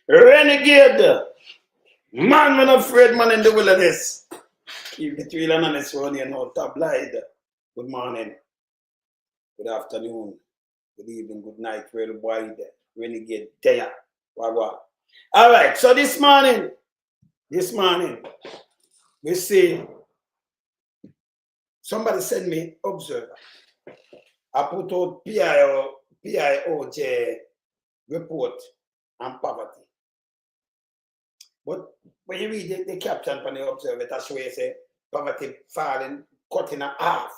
Renegade. Man, when afraid man in the wilderness. Keep it real and honest one, you know, top light. Good morning, good afternoon, good evening, good night, worldwide. Renegade there. Wagwa. All right, so this morning, we see somebody send me observer. I put out PIOJ report on poverty. But when you read the caption from the observer, that's where you say poverty falling, cut in half.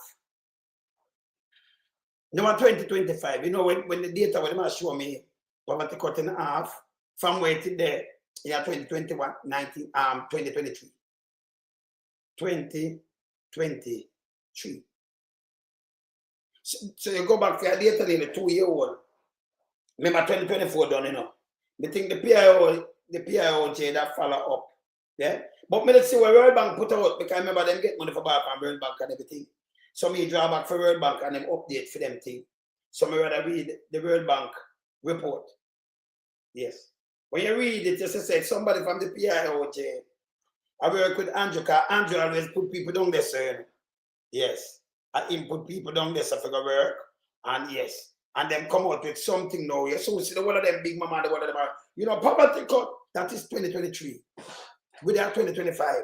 Now 2025, you know, when the data when they show me poverty cut in half from where to there, yeah, 2021, 2023. 2023. So you go back to your data in the 2-year-old. Remember 2024 done, you know. I think the PIOJ that follow up. Yeah. But let's see what World Bank put out, because I remember them get money for back from World Bank and everything. So me draw back for World Bank and them update for them thing. So me rather read the World Bank report. Yes. When you read it, just say somebody from the PIOJ. I work with Andrew, because Andrew always put people down there, sir. Yes. I input people down there so for work. And yes. And then come out with something now. Yes. So we see the one of them big mama, the one of them are, you know, poverty cut, that is 2023. With that 2025.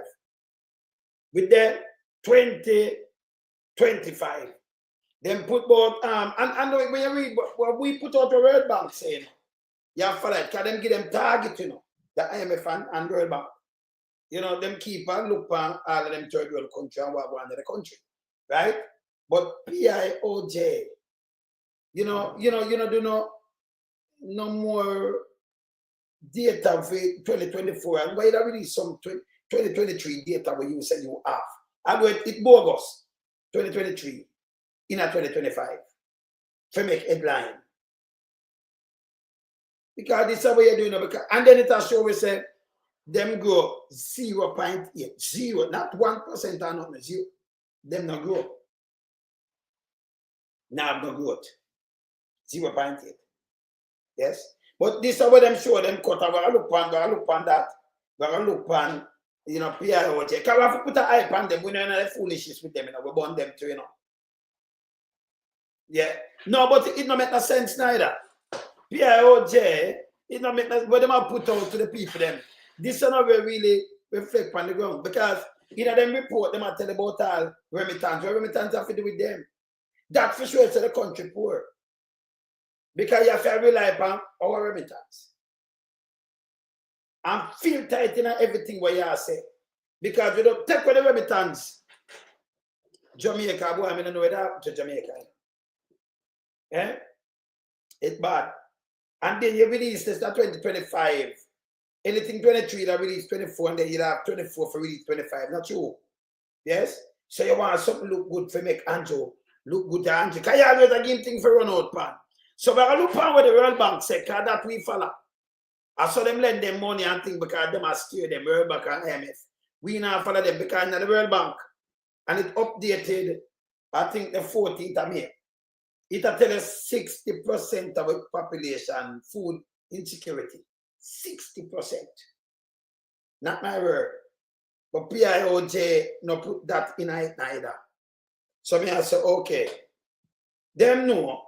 With the 2025. Then put both and when you read what we put out the World Bank saying, you have to like, can them give them target, you know, the IMF and World Bank. You know, them keep and look on all of them third world country and what go under the country. Right? But PIOJ, do no more data for 2024. And why that release some 2023 data where you said you have. And it bogus 2023 in a 2025 to make headline. Because this is what you're doing. And then it has show we say them grow 0.8, 0, not 1% or nothing, 0. Them not grow. Now no growth. 0.8. Yes? But this is what them show them cut. We're going to look on that. We're going to look on, you know, PIOJ. Because we have to put an eye on them. We don't know the foolishness with them, you know. We burn them too, you know. Yeah. No, but it don't make no sense neither. PIOJ, it don't make no sense. What them have put out to the people them. This is not really reflect on the ground. Because in them report, them are tell about all remittance. What remittance have to do with them? That for sure is the country poor. Because you have to rely upon our remittance. And feel tight in everything what you say. Because you don't take away the remittance. Jamaica, boy, I don't know what happened to Jamaica. Eh? It's bad. And then you release this that 2025. Anything 23 that release 24, and then you have 24 for release 25. Not true. Yes? So you want something look good for make Andrew look good to Andrew. Because you always give things for run out, pan. So we're going to look on what the World Bank say, because that we follow. I saw them lend them money and things because them are steer them, World Bank and IMF. We now follow them because now the World Bank. And it updated, I think, the 14th of May. It tells us 60% of the population food insecurity. 60%. Not my word. But PIOJ no put that in it neither. So me I say, okay. Them know,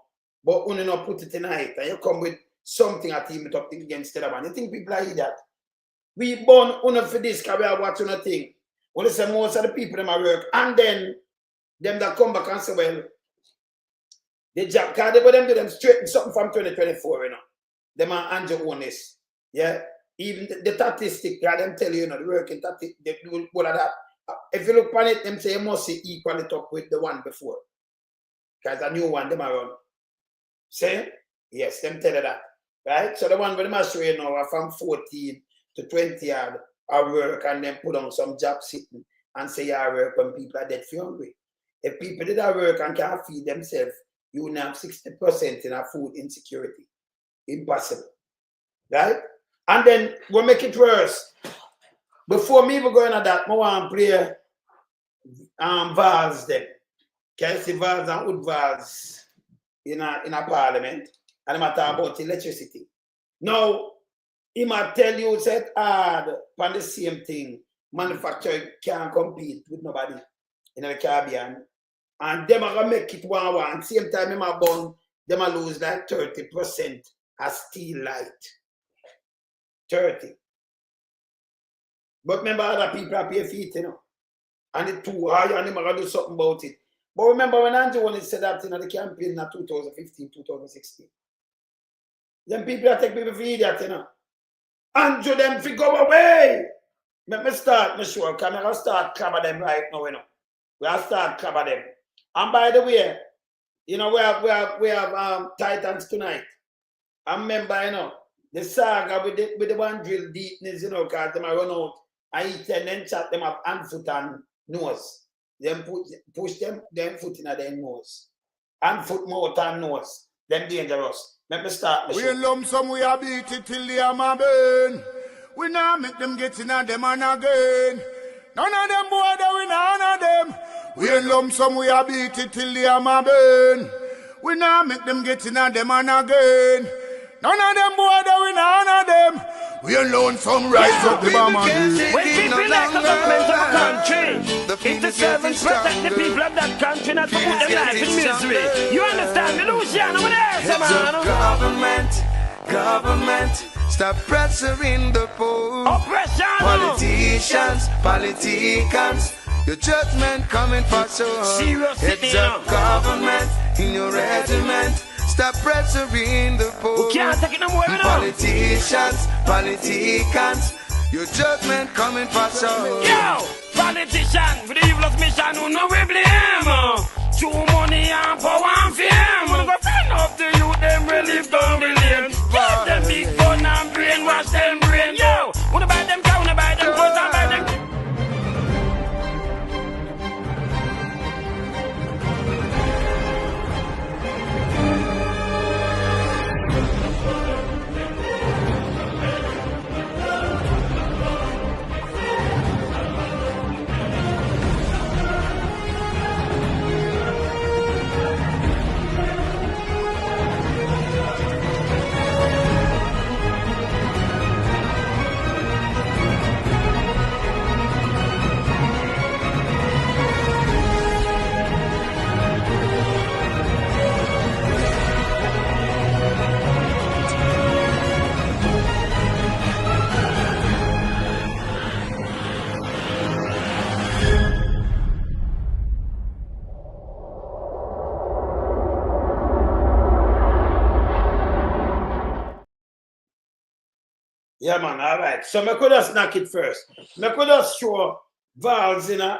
but only not put it in it. And you come with something I team it up against the other one. You think people are that? We born only for this because we are watching a thing. Well, say most of the people them are work. And then them that come back and say, well, the job, because they them do them straight something from 2024, you know. Them are Andrew Holness. Yeah. Even the statistic, them tell you, the working statistic, they do all of that. If you look on it, them say you must see equal it up with the one before. Because a new one, them are run. Say? Yes, them tell you that. Right? So the one with them are showing now are from 14 to 20 yard are work and then put on some job sitting and say you work when people are dead for hungry. If people did that work and can't feed themselves, you now have 60% in our food insecurity. Impossible. Right? And then we'll make it worse. Before me going at that, I want to play vals then. Can you see vals and wood vals in a parliament? And I'm talking about electricity. Now, he might tell you that hard on the same thing. Manufacturer can't compete with nobody in the Caribbean. And them are going to make it 1-1. Same time, them are born, them are lose like 30% as steel light. 30. But remember, other people are pay feet, you know. And it's too high, and them are going to do something about it. But remember when Andrew wanted said that in the campaign in 2015, 2016. Them people that take people for idiot, you know. Andrew them fi go away. Let me start, me sure, because I'm going to start cover them right now, you know. We'll start cover them. And by the way, you know, we have Titans tonight. I remember, you know, the saga with the one drill deepness, you know, because them run out and eat and then chat them up hand, foot, and nose. Then push them foot in their nose. Hand, foot, mouth, and nose. Them dangerous. Let me start. We in lump sum, we a beat it till the hammer burn. We now make them get in on them and again. None of them boy that we none of them. We in lump sum, we a beat it till the hammer burn. We now make them get in on them and again. None of them boy that we none of them. We alone some rise up the bomb and when people like the government of a country, interference protect the people of that country, not to put them life in misery. You understand the Luciano over there, man? Government, stop pressuring the poor. Oppression. Politicians, your judgment coming for sure. Serious It's a government in your regiment. Stop pressuring the poor. We can't take it no more, Politicians, your judgment coming for sure. Yo, politician with the evilest mission, who no we blame. Too money and power and fame. Wanna go find up the youth, them relieve down the lane. Give them big gun and brainwash them brain. Yo, wanna buy them cow, wanna buy them clothes and buy them. Yeah, man. All right. So I could just knock it first. I could just show valves in a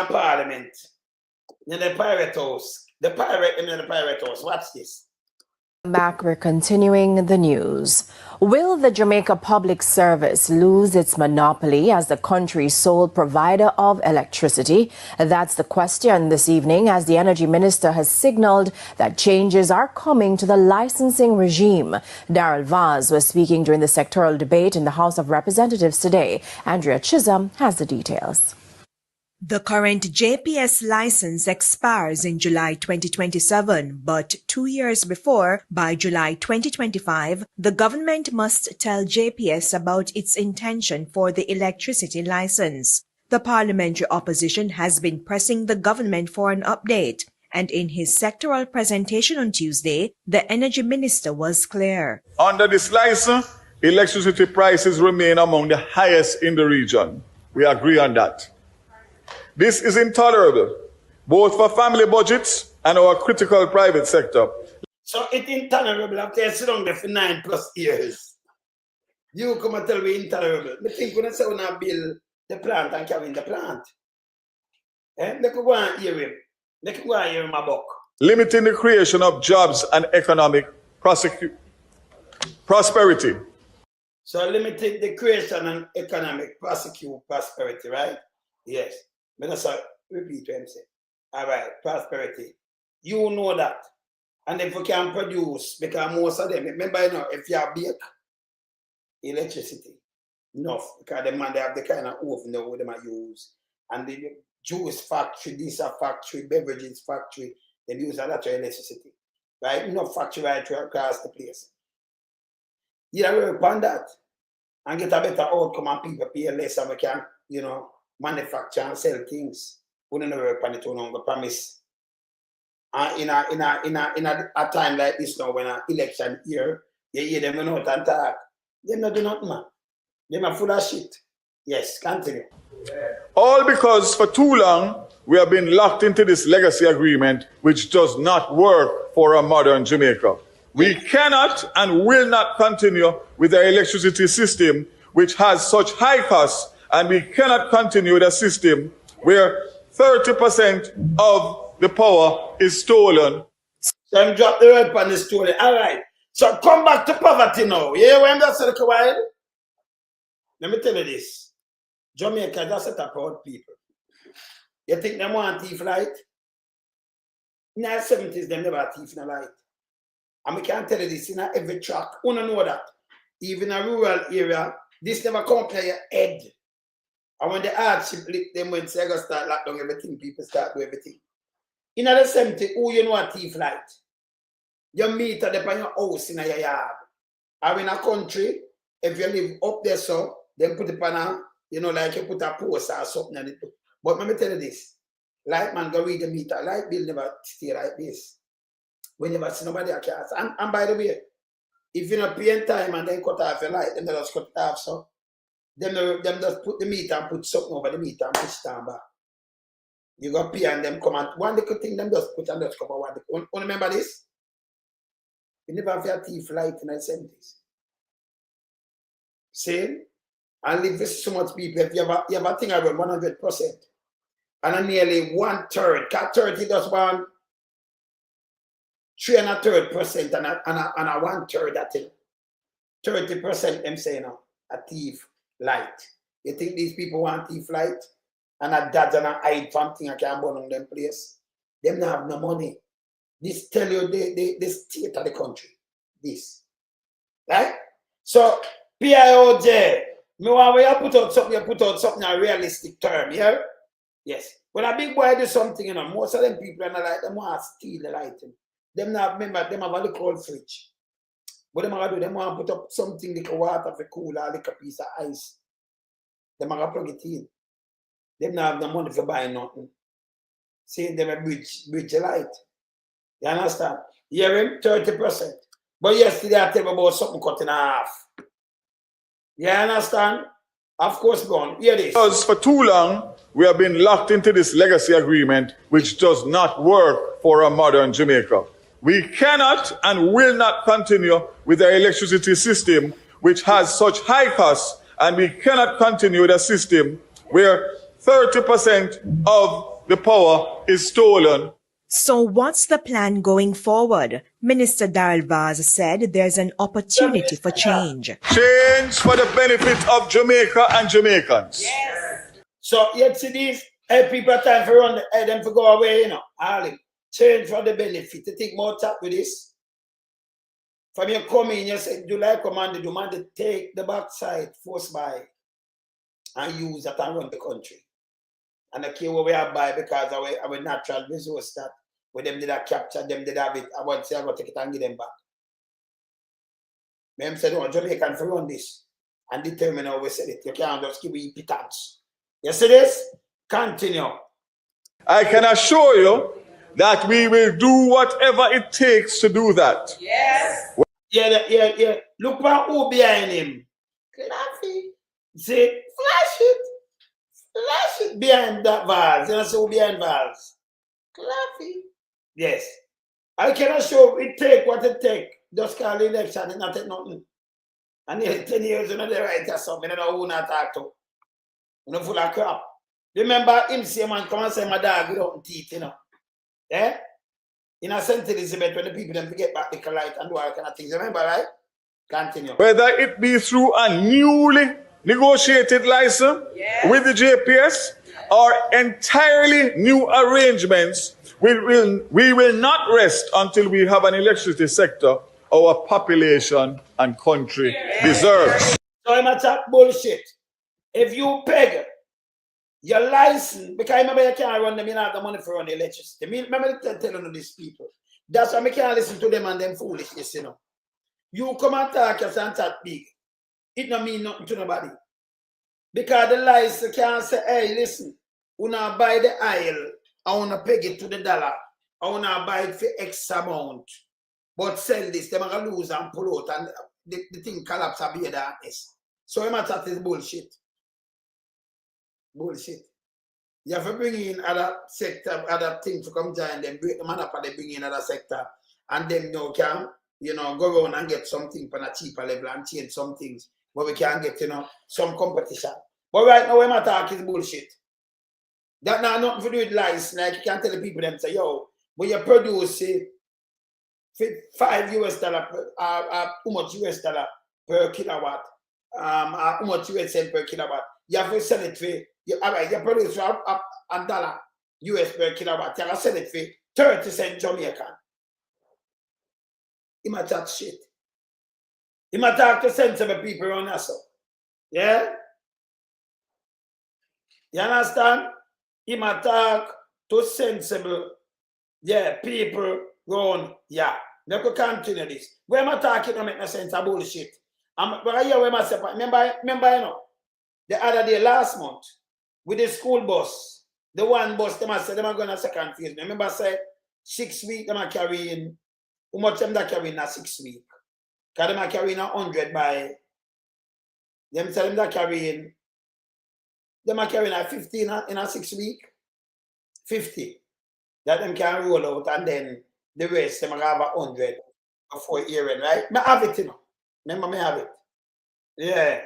parliament in the pirate house. The pirate house. Watch this. Back, we're continuing the news. Will the Jamaica Public Service lose its monopoly as the country's sole provider of electricity? That's the question this evening, as the Energy Minister has signaled that changes are coming to the licensing regime. Darrell Vaz was speaking during the sectoral debate in the House of Representatives today. Andrea Chisholm has the details. The current JPS license expires in July 2027, but 2 years before, by July 2025, the government must tell JPS about its intention for the electricity license. The parliamentary opposition has been pressing the government for an update, and in his sectoral presentation on Tuesday, the Energy Minister was clear. under this license, electricity prices remain among the highest in the region. We agree on that. This is intolerable, both for family budgets and our critical private sector. So it's intolerable after you sit down there for 9+ years. You come and tell me intolerable. I think when I say when I build the plant and carry in the plant. They could go and hear him. They could go and hear my book. Limiting the creation of jobs and economic prosperity. So limiting the creation and economic prosperity, right? Yes. But that's repeat what I'm saying. All right, prosperity. You know that. And if we can produce, because most of them, remember, you know, if you have bake electricity, enough, because the man, they have the kind of oven that they might use. And the juice factory, this a factory, beverages factory, they use a lot of electricity. Right? Enough factory right across the place. You work on that and get a better outcome and people pay less and we can, manufacture and sell things. We don't work on it, we don't promise. And in a time like this now, when an election year, you hear them out and talk. They not do nothing, man. They are full of shit. Yes, continue. All because for too long we have been locked into this legacy agreement which does not work for a modern Jamaica. We cannot and will not continue with our electricity system which has such high costs, and we cannot continue with a system where 30% of the power is stolen. So I'm drop the word on the story. All right. So come back to poverty now. Yeah, when that's a while. Let me tell you this. Jamaica, that's a proud people. You think they want thief light? In the 70s, they never had thief in the light. And we can't tell you this in every track. You don't know that. Even in a rural area, this never come up to your head. And when the hardship lift them, when they start lock down everything, people start do everything. In the 70s, who you know a thief light? You meet at your house in your yard. Or in a country, if you live up there, so, then put it on a, like you put a post or something on it. But let me tell you this. Light man go read the meter. Light bill never stay like this. We never see nobody at cars. And by the way, if you not pay in time and then cut off your light, then they just cut it off, so them just put the meter and put something over the meter and push it down back. You go pay and them come and one little thing them just put and just cover one little. Remember this? You never have your thief light in the 70s. See? And live with so much people, if you have a thing around 100%. And nearly 1/3, cut 30 just one 3 1/3% and a 1/3 that thing. 30% them say now, a thief light. You think these people want thief light? And a dodge and a hide from thing I can burn on them place. Them not have no money. This tell you the state of the country. This. Right? So Pioj, me want when you put out something a realistic term, yeah? Yes. When a big boy do something, most of them people are not like them want to steal the light. Them not remember them have a little cold fridge. What them want to do, them want to put up something like a water for cooler, like a piece of ice. Them want to plug it in. Them not have the money for buying nothing. See, them a bridge the light. You understand? You hear him? 30%. But yesterday I tell you about something cut in half. You understand? Of course, go on. Hear this. Because for too long, we have been locked into this legacy agreement which does not work for a modern Jamaica. We cannot and will not continue with our electricity system which has such high costs, and we cannot continue with a system where 30% of the power is stolen. So what's the plan going forward? Minister Darrell Vaz said there's an opportunity for change. Change for the benefit of Jamaica and Jamaicans. Yes. So yet see these people time for run them to go away, all change for the benefit. You think more chat with this? From your coming, you said July commanded you man to take the backside force by and use that and run the country. And I care what we have by because our natural resource that when them did that capture, them did have it. I want to say I go take it and give them back. Them said, no, Jamaican for run this and determine how we said it. You can't just give me pittance. You see this? Continue. I can assure you that we will do whatever it takes to do that. Yes. Yeah. Look for who behind him. Claffy. See, flash it behind that valve. You know, so behind valves. Claffy. Yes. I can assure it take what it take. Just call the election and not take nothing. And 10 years, you know, the right or something. You know who not talk to. You know, full of crap. Remember him say, man, come and say my dog without teeth, Eh? In a St. Elizabeth, when the people then get back the light and do all kind of things. Remember, right? Continue. Whether it be through a newly negotiated license with the JPS or entirely new arrangements, we will not rest until we have an electricity sector our population and country deserves. So I'm not talk bullshit. If you peg your license, because remember you can't run them, you don't have the money for run the electricity. Remember telling these people. That's why I can't listen to them and them foolishness, You come and talk us and talk big. It don't mean nothing to nobody. Because the lies can't say, hey, listen, wanna buy the oil, I wanna peg it to the dollar, I wanna buy it for X amount. But sell this, they're gonna lose and pull out and the thing collapse and be that is. So I'm that is bullshit. Bullshit. You have to bring in other sector, other things to come join them, break the man up and they bring in other sector. And them now can, go around and get something from a cheaper level and change some things. But we can get, some competition. But right now, when I talk is bullshit. That now nothing to do with lies. Like you can tell the people them say, yo, when you produce $5 US, how much US dollar per kilowatt, how much US cent per kilowatt, you have to sell it for, you produce a dollar US per kilowatt, you have to sell it for 30 cents Jamaican. He might talk shit. He might talk to sensible people around us. Yeah? You understand? He might talk to sensible, people around, Let me continue this. Where am I talking don't make no sense of bullshit. But I hear where I say, remember, the other day, last month, with the school bus, the one bus, they said they are going to second phase. Remember I said 6 weeks, they are carrying, how much them that carrying in 6 weeks? Because they are carrying 100 by, them tell them that carrying, they are carrying 50 in a 6 week. 50. That them can roll out and then the rest, them have 100 before year-end, right? I have it, Remember, I have it. Yeah.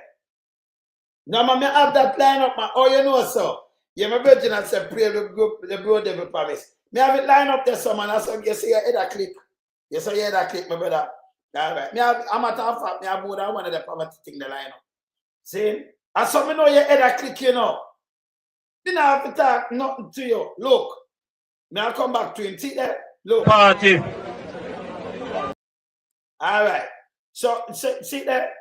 Now, I have that line up, man. Oh, you know, so. Yeah, my virgin has said, pray the group, the bro devil promise. Me have it line up there, so man. That's what you see your head a click. You see your head a click, my brother. All right. I'm a tough fact, me have more than one of the poverty thing the line up. See? And so me know your head a click, Me not have to talk nothing to you. Look. Me I'll come back to him. See there? Look. Party. All right. So, see there?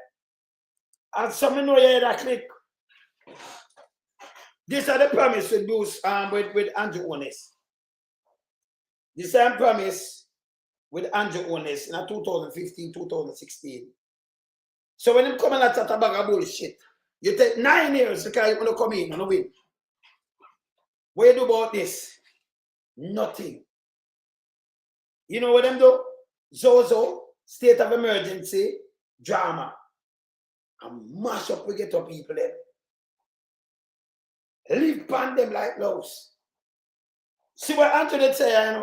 And some know you that click. These are the promise with Bruce with Andrew Holness. The same promise with Andrew Holness in 2015, 2016. So when you come in at a bag of bullshit, you take 9 years because you want to come in and win. What you do about this? Nothing. You know what them do? Zozo, state of emergency, drama. And mash up we get up people there. Live upon them like those. See what Anthony say,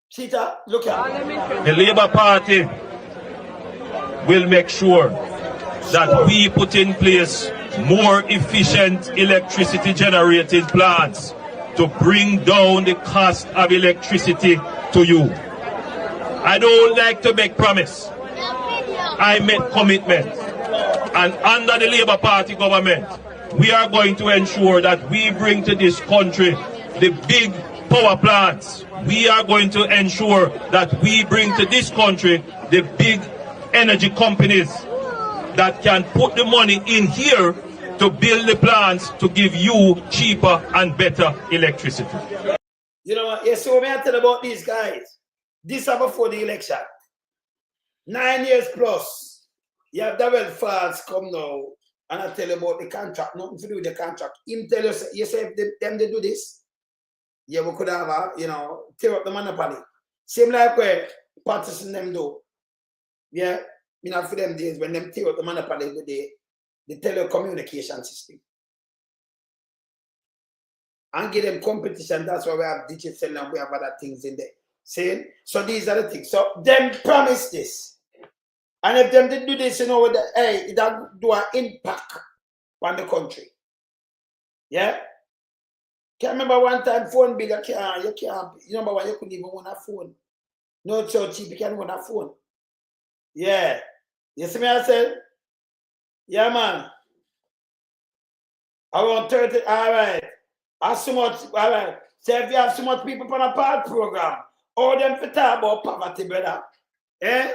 Sita, look at The Labour Party will make sure that we put in place more efficient electricity generating plants to bring down the cost of electricity to you. I don't like to make promise. I make commitment. And under the Labour Party government, we are going to ensure that we bring to this country the big power plants. We are going to ensure that we bring to this country the big energy companies that can put the money in here to build the plants to give you cheaper and better electricity. You know what? Yes, so I tell about these guys. This is before the election. 9 years plus. You have Darrell Falls come now and I tell you about the contract. Nothing to do with the contract. Him tell you, you say if they do this, yeah, we could have, tear up the monopoly. Same like where partisan them do. Yeah, for them days when them tear up the monopoly with the telecommunication system. And give them competition. That's why we have digital and we have other things in there. See? So these are the things. So them promise this. And if them did do this, it do an impact on the country. Yeah? Can't remember one time phone bill, you remember when you couldn't even own a phone. No, it's so cheap, you can't own a phone. Yeah. You see me, I said? Yeah, man. I want 30, all right. So much, all right. So if you have so much people on a part program, all them for talk about poverty, brother. Eh?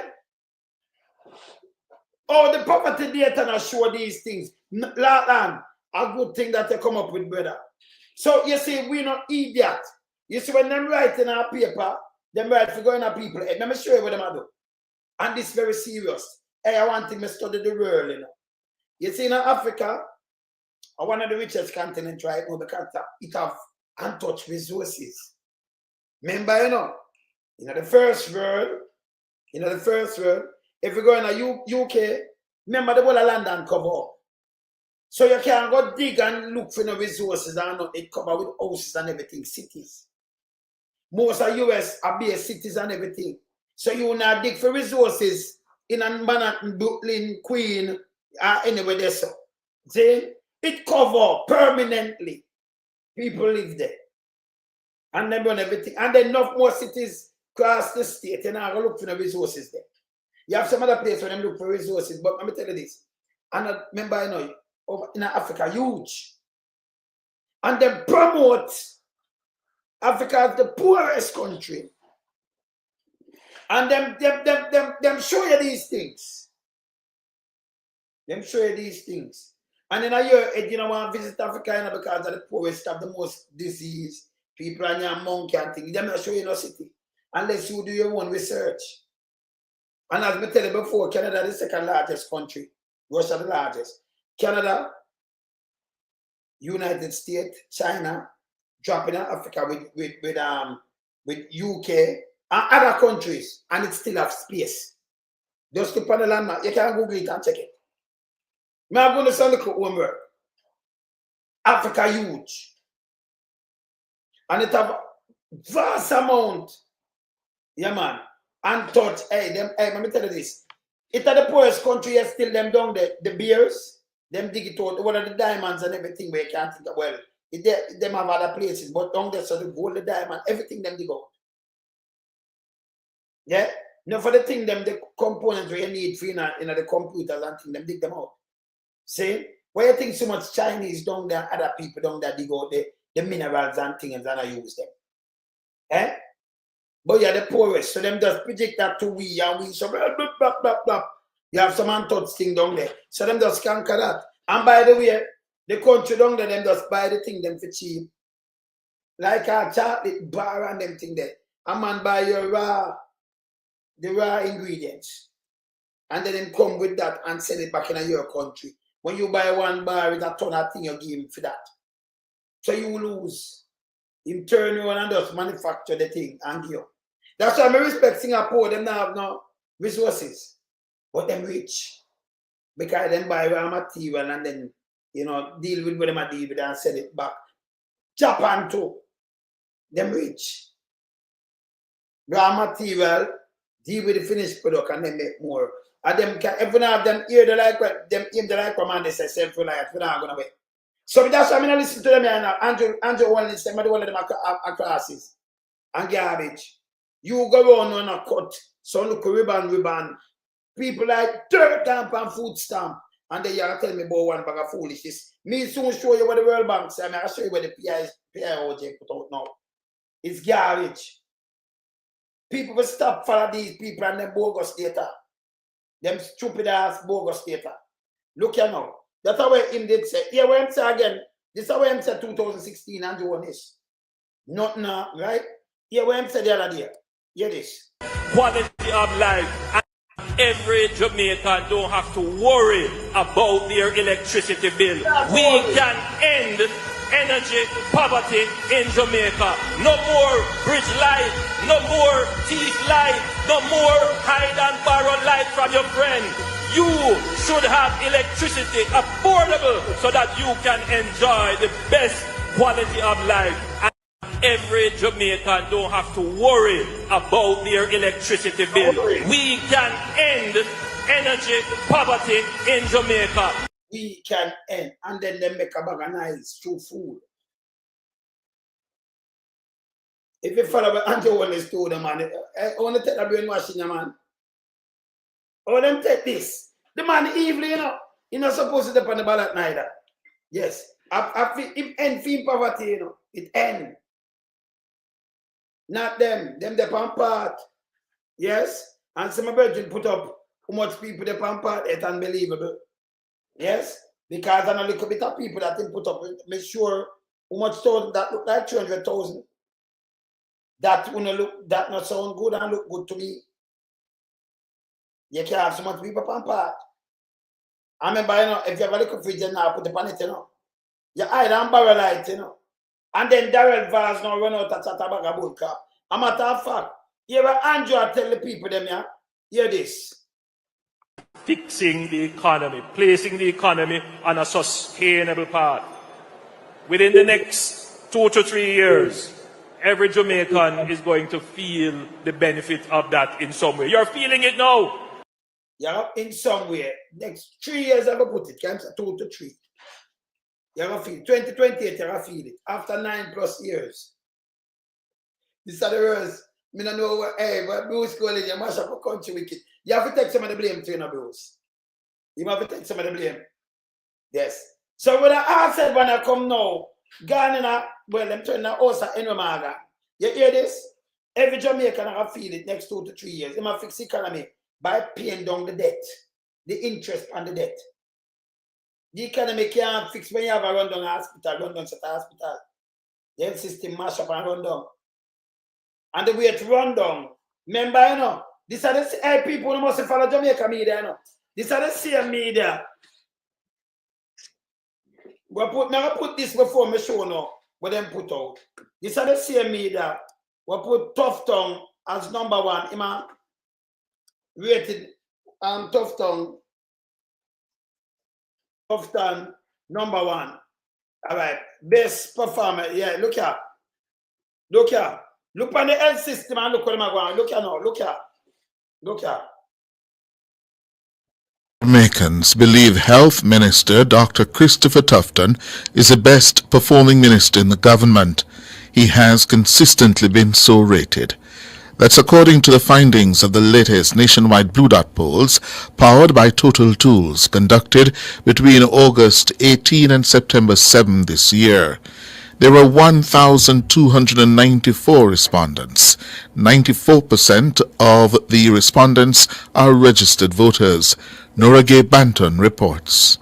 Oh, the poverty data now show these things. A good thing that they come up with, brother. So you see, we're not idiot. You see, when them write in our paper, them write for going to people. Let me show you what them do. And this is very serious. Hey, I want to study the world, you know. You see, in Africa, one of the richest continents right now because it have untouched resources. Remember, you know, the first world, if you go in the UK, remember the whole of London cover up. So you can go dig and look for the resources and it cover with houses and everything, cities. Most of US are based cities and everything. So you now dig for resources in Manhattan, Brooklyn, Queen, or anywhere there. So, see, it cover permanently. People live there. And they run everything. And then enough more cities across the state, you know, look for the resources there. You have some other place where they look for resources, but let me tell you this. And I remember, you know, over in Africa, huge. And they promote Africa as the poorest country. And them show you these things. Them show you these things. And in a year, you know, want to visit Africa, you know, because of the poorest have the most disease. People are your monkey and things. Them not show you no city. Unless you do your own research. And as I tell you before, Canada is the second largest country. Russia the largest. Canada, United States, China, dropping in Africa with UK and other countries, and it still have space. Just look on the landmark. You can Google it and check it. I'm going to say look at homework. Africa huge. And it have vast amount. Yeah, man. Untouched. Hey, let me tell you this. It are the poorest country, still them down there. The beers, them dig it out. One of the diamonds and everything where you can't think of, well, them have other places, but down there, so the gold, the diamond, everything them dig out. Yeah? Now for the thing, them, the components where you need for the computers and things, them dig them out. See? Why you think so much Chinese down there, other people down there dig out the minerals and things and I use them? Eh? But you're the poorest, so them just project that to we and we so blah, blah, blah, blah, blah. You have some untouched thing down there. So them just conquer that. And by the way, the country down there, them just buy the thing them for cheap. Like a chocolate bar and them thing there. A man buy your the raw ingredients. And then them come with that and sell it back in your country. When you buy one bar with a ton of thing, you give him for that. So you lose. Him turn around and just manufacture the thing and give you. That's why I respect Singapore. Them not have no resources. But them rich. Because them buy raw material and then, you know, deal with what them a deal with and sell it back. Japan too. Them rich. Raw material, deal with the finished product and then make more. And them can everyone have them ear the like them aim the like command they say self-reliant. We're not gonna wait. So that's why I'm gonna listen to them here now. Andrew Holness, them are one of them are classes and garbage. You go on a cut, so look ribbon. People like dirt stamp and food stamp. And then you tell me about one bag of foolishness. Me soon show you what the World Bank say. I'll show you what the Pioj put out now. It's garbage. People will stop follow these people and them bogus data. Them stupid ass bogus data. Look here now. That's how him did say. Here where him say again. This is how him say 2016 and Holness. Not now, right? Here where him say the other day. Hear this. Quality of life. Every Jamaican don't have to worry about their electricity bill. We can end energy poverty in Jamaica. No more bridge light, no more thief light, no more hide and borrow light from your friend. You should have electricity affordable so that you can enjoy the best quality of life. Every Jamaican don't have to worry about their electricity bill. We can end energy poverty in Jamaica. We can end, and then they make a bag of nice through food. If you follow what Andrew Holness told them, man, I want to take the brainwashing, man. I want them take this. The man evil, you know. He's not supposed to depend on the ballot neither. Yes. It end film poverty, you know. It end. Not them. Them they pan part. Yes. And some of them put up how much people they pan part. It's unbelievable. Yes. Because I know a little bit of people that they put up. Make sure how much thousand that look like 200,000. That wanna look that not sound good and look good to me. You can't have so much people on part. I remember, you know, if you have a little fridge now, put it on it, you know. You hide and barrel light, you know. And then Darrell Vaz now run out of Chattabagga Bull Cup. A matter of fact, you ever Andrew tell the people them, yeah? Hear this. Fixing the economy, placing the economy on a sustainable path. Within the next 2 to 3 years, every Jamaican is going to feel the benefit of that in some way. You're feeling it now. Yeah, in some way. Next 3 years, I go put it. Can't say 2 to 3. You're going to feel it. 2028, you're going to feel it. After 9+ years. These are the words. I don't know what, hey, but Bruce College, you mash up a country wicked. You have to take some of the blame to you, Bruce. You have to take some of the blame. Yes. So when I said when I come now, Ghana, well, I'm turning now also in Ramaga. You hear this? Every Jamaican I feel it next 2 to 3 years. They must fix the economy by paying down the debt, the interest on the debt. The economy can't fix when you have a rundown hospital, rundown set hospital. The health system mash up and run down. And the way it run down, remember, you know, these are the people who must follow Jamaica media, you know. These are the same media. Never put this before me show now, what them put out. These are the same media. We put Tough Tongue as #1. Ima rated Tough Tongue #1. All right, best performer. Yeah, look here. Look here. Look on the health system and look what I'm going. Look here now. Look here. Look here. Jamaicans believe Health Minister Dr. Christopher Tufton is the best performing minister in the government. He has consistently been so rated. That's according to the findings of the latest nationwide Blue Dot polls powered by Total Tools conducted between August 18 and September 7 this year. There were 1,294 respondents. 94% of the respondents are registered voters. Nora Gay Banton reports.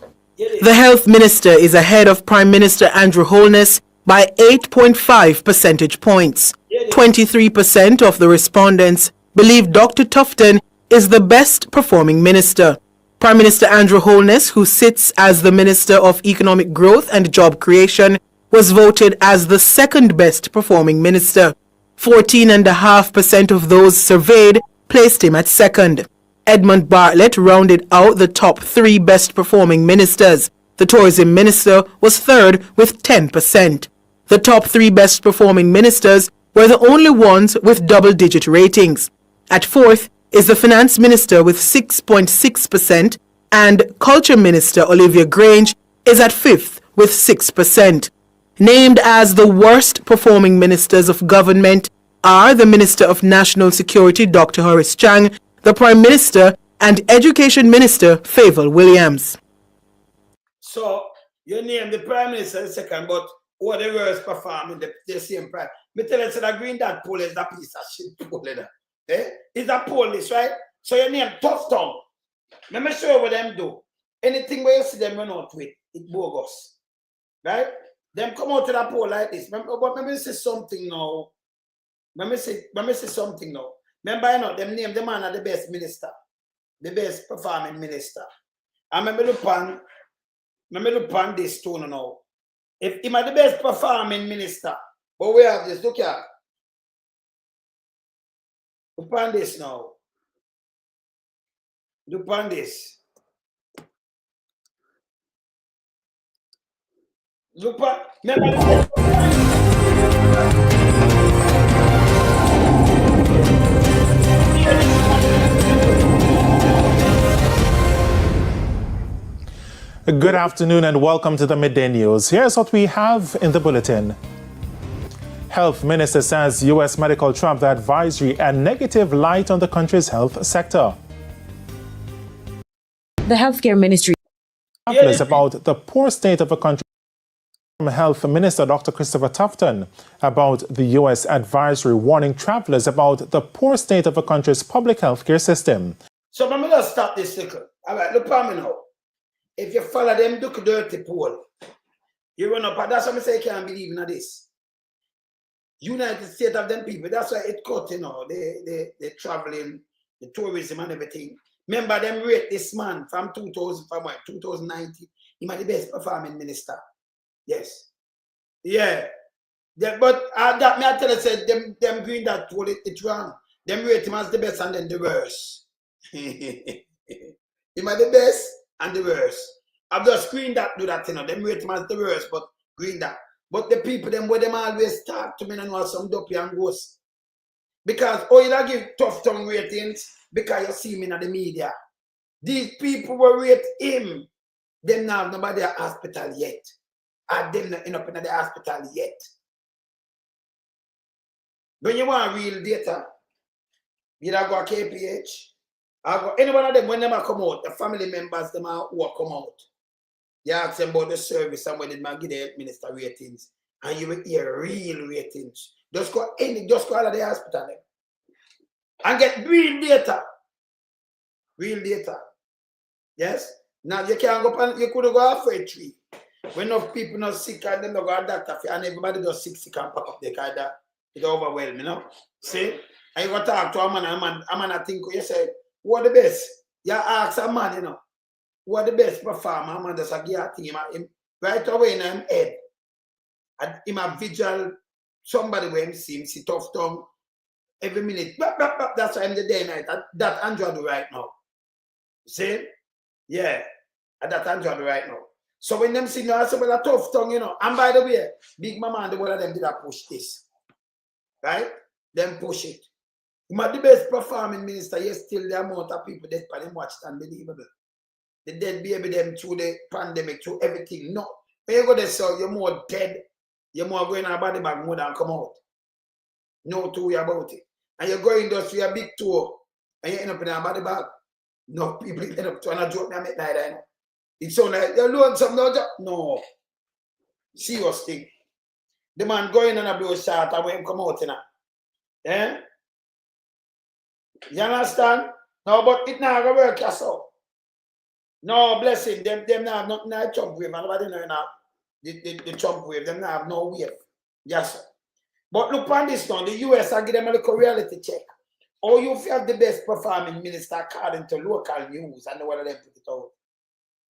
The health minister is ahead of Prime Minister Andrew Holness by 8.5 percentage points. 23% of the respondents believe Dr. Tufton is the best performing minister. Prime Minister Andrew Holness, who sits as the Minister of Economic Growth and Job Creation, was voted as the second best performing minister. 14.5% of those surveyed placed him at second. Edmund Bartlett rounded out the top 3 best performing ministers. The tourism minister was third with 10%. The top 3 best performing ministers were the only ones with double-digit ratings. At fourth is the finance minister with 6.6%, and culture minister Olivia Grange is at fifth with 6%. Named as the worst performing ministers of government are the Minister of National Security Dr. Horace Chang, the Prime Minister, and Education Minister Favour Williams. So you name the Prime Minister second, but what the worst performing the same prime. Me tell you, so the Green Dot poll is that piece of shit poll. It's a poll list, right? So you name Tough Tongue. Let me show you what them do. Anything where you see them run out with, it's bogus. Right? Them come out to the poll like this. But let me say something now. Let me say something now. Remember, you know, them name the man as the best minister, the best performing minister. And let me look on this tone now. If he's the best performing minister, but we have this, look here. Look on this now. Look on this. Look on. Good afternoon and welcome to the Midday News. Here's what we have in the bulletin. Health Minister says U.S. medical trumped advisory and negative light on the country's health sector. The Healthcare Ministry Is about the poor state of the country. Health Minister Dr. Christopher Tufton about the U.S. advisory warning travelers about the poor state of the country's public health care system. So let me just stop this second. All right, look at me now. If you follow them dirty poll, you run up, and that's why I say I can't believe in this. United States of them people, that's why it cut, you know, they traveling, the tourism and everything. Remember them rate this man from 2019. He might be the best performing minister. Yes. Yeah. But that me I tell you, said them green that told it wrong. Them rate him as the best and then the worst. He might be the best and the worst. I've just green that do that, you know. Them rate him as the worst, but green that. But the people them where them always talk to me and know some dopey and ghosts. Because you give tough tongue ratings because you see me in the media. These people will rate him. Them now have nobody at hospital yet. And them not end up in the hospital yet. When you want real data, you go to KPH. Any one of them, when they come out, the family members, them who come out. You ask them about the service and when they give the health minister ratings. And you will hear real ratings. Just go out of the hospital and get real data. Real data. Yes? Now you can't go and you could go off for a tree. When enough people not sick and then they go to doctor and everybody does sick and pack up the kind of it's overwhelming, you know? See? And you go talk to a man I think you say, what the best? You ask a man, you know, what the best performer, man just give a thing him right away in him head. And him a vigil, somebody where him see tough tongue every minute. That's why I'm the day night. That Andrew do right now. See? Yeah. And that Andrew do right now. So when them see I say, well, a tough tongue, you know. And by the way, Big Mama and the one of them did a push this. Right? Them push it. Him are the best performing minister, yes, still the amount of people that for them watch it unbelievable. The dead baby them through the pandemic, through everything. No. When you go there, so you're more dead. You're more going on a body bag more than come out. No two way about it. And you're going through a big tour and you end up in a body bag. No people end up trying to joke me at night. It sounds like you're doing some no job. No. Serious thing. The man going on a blow shot and when him come out in a. Yeah? You understand? No, but it not gonna work so. No blessing. Them now have nothing like chump wave. Nobody know now. The chump wave. Them now have no wave. Yes, sir. But look on this now. The US I give them a little reality check. Or you have the best performing minister according to local news and the one of them put it out.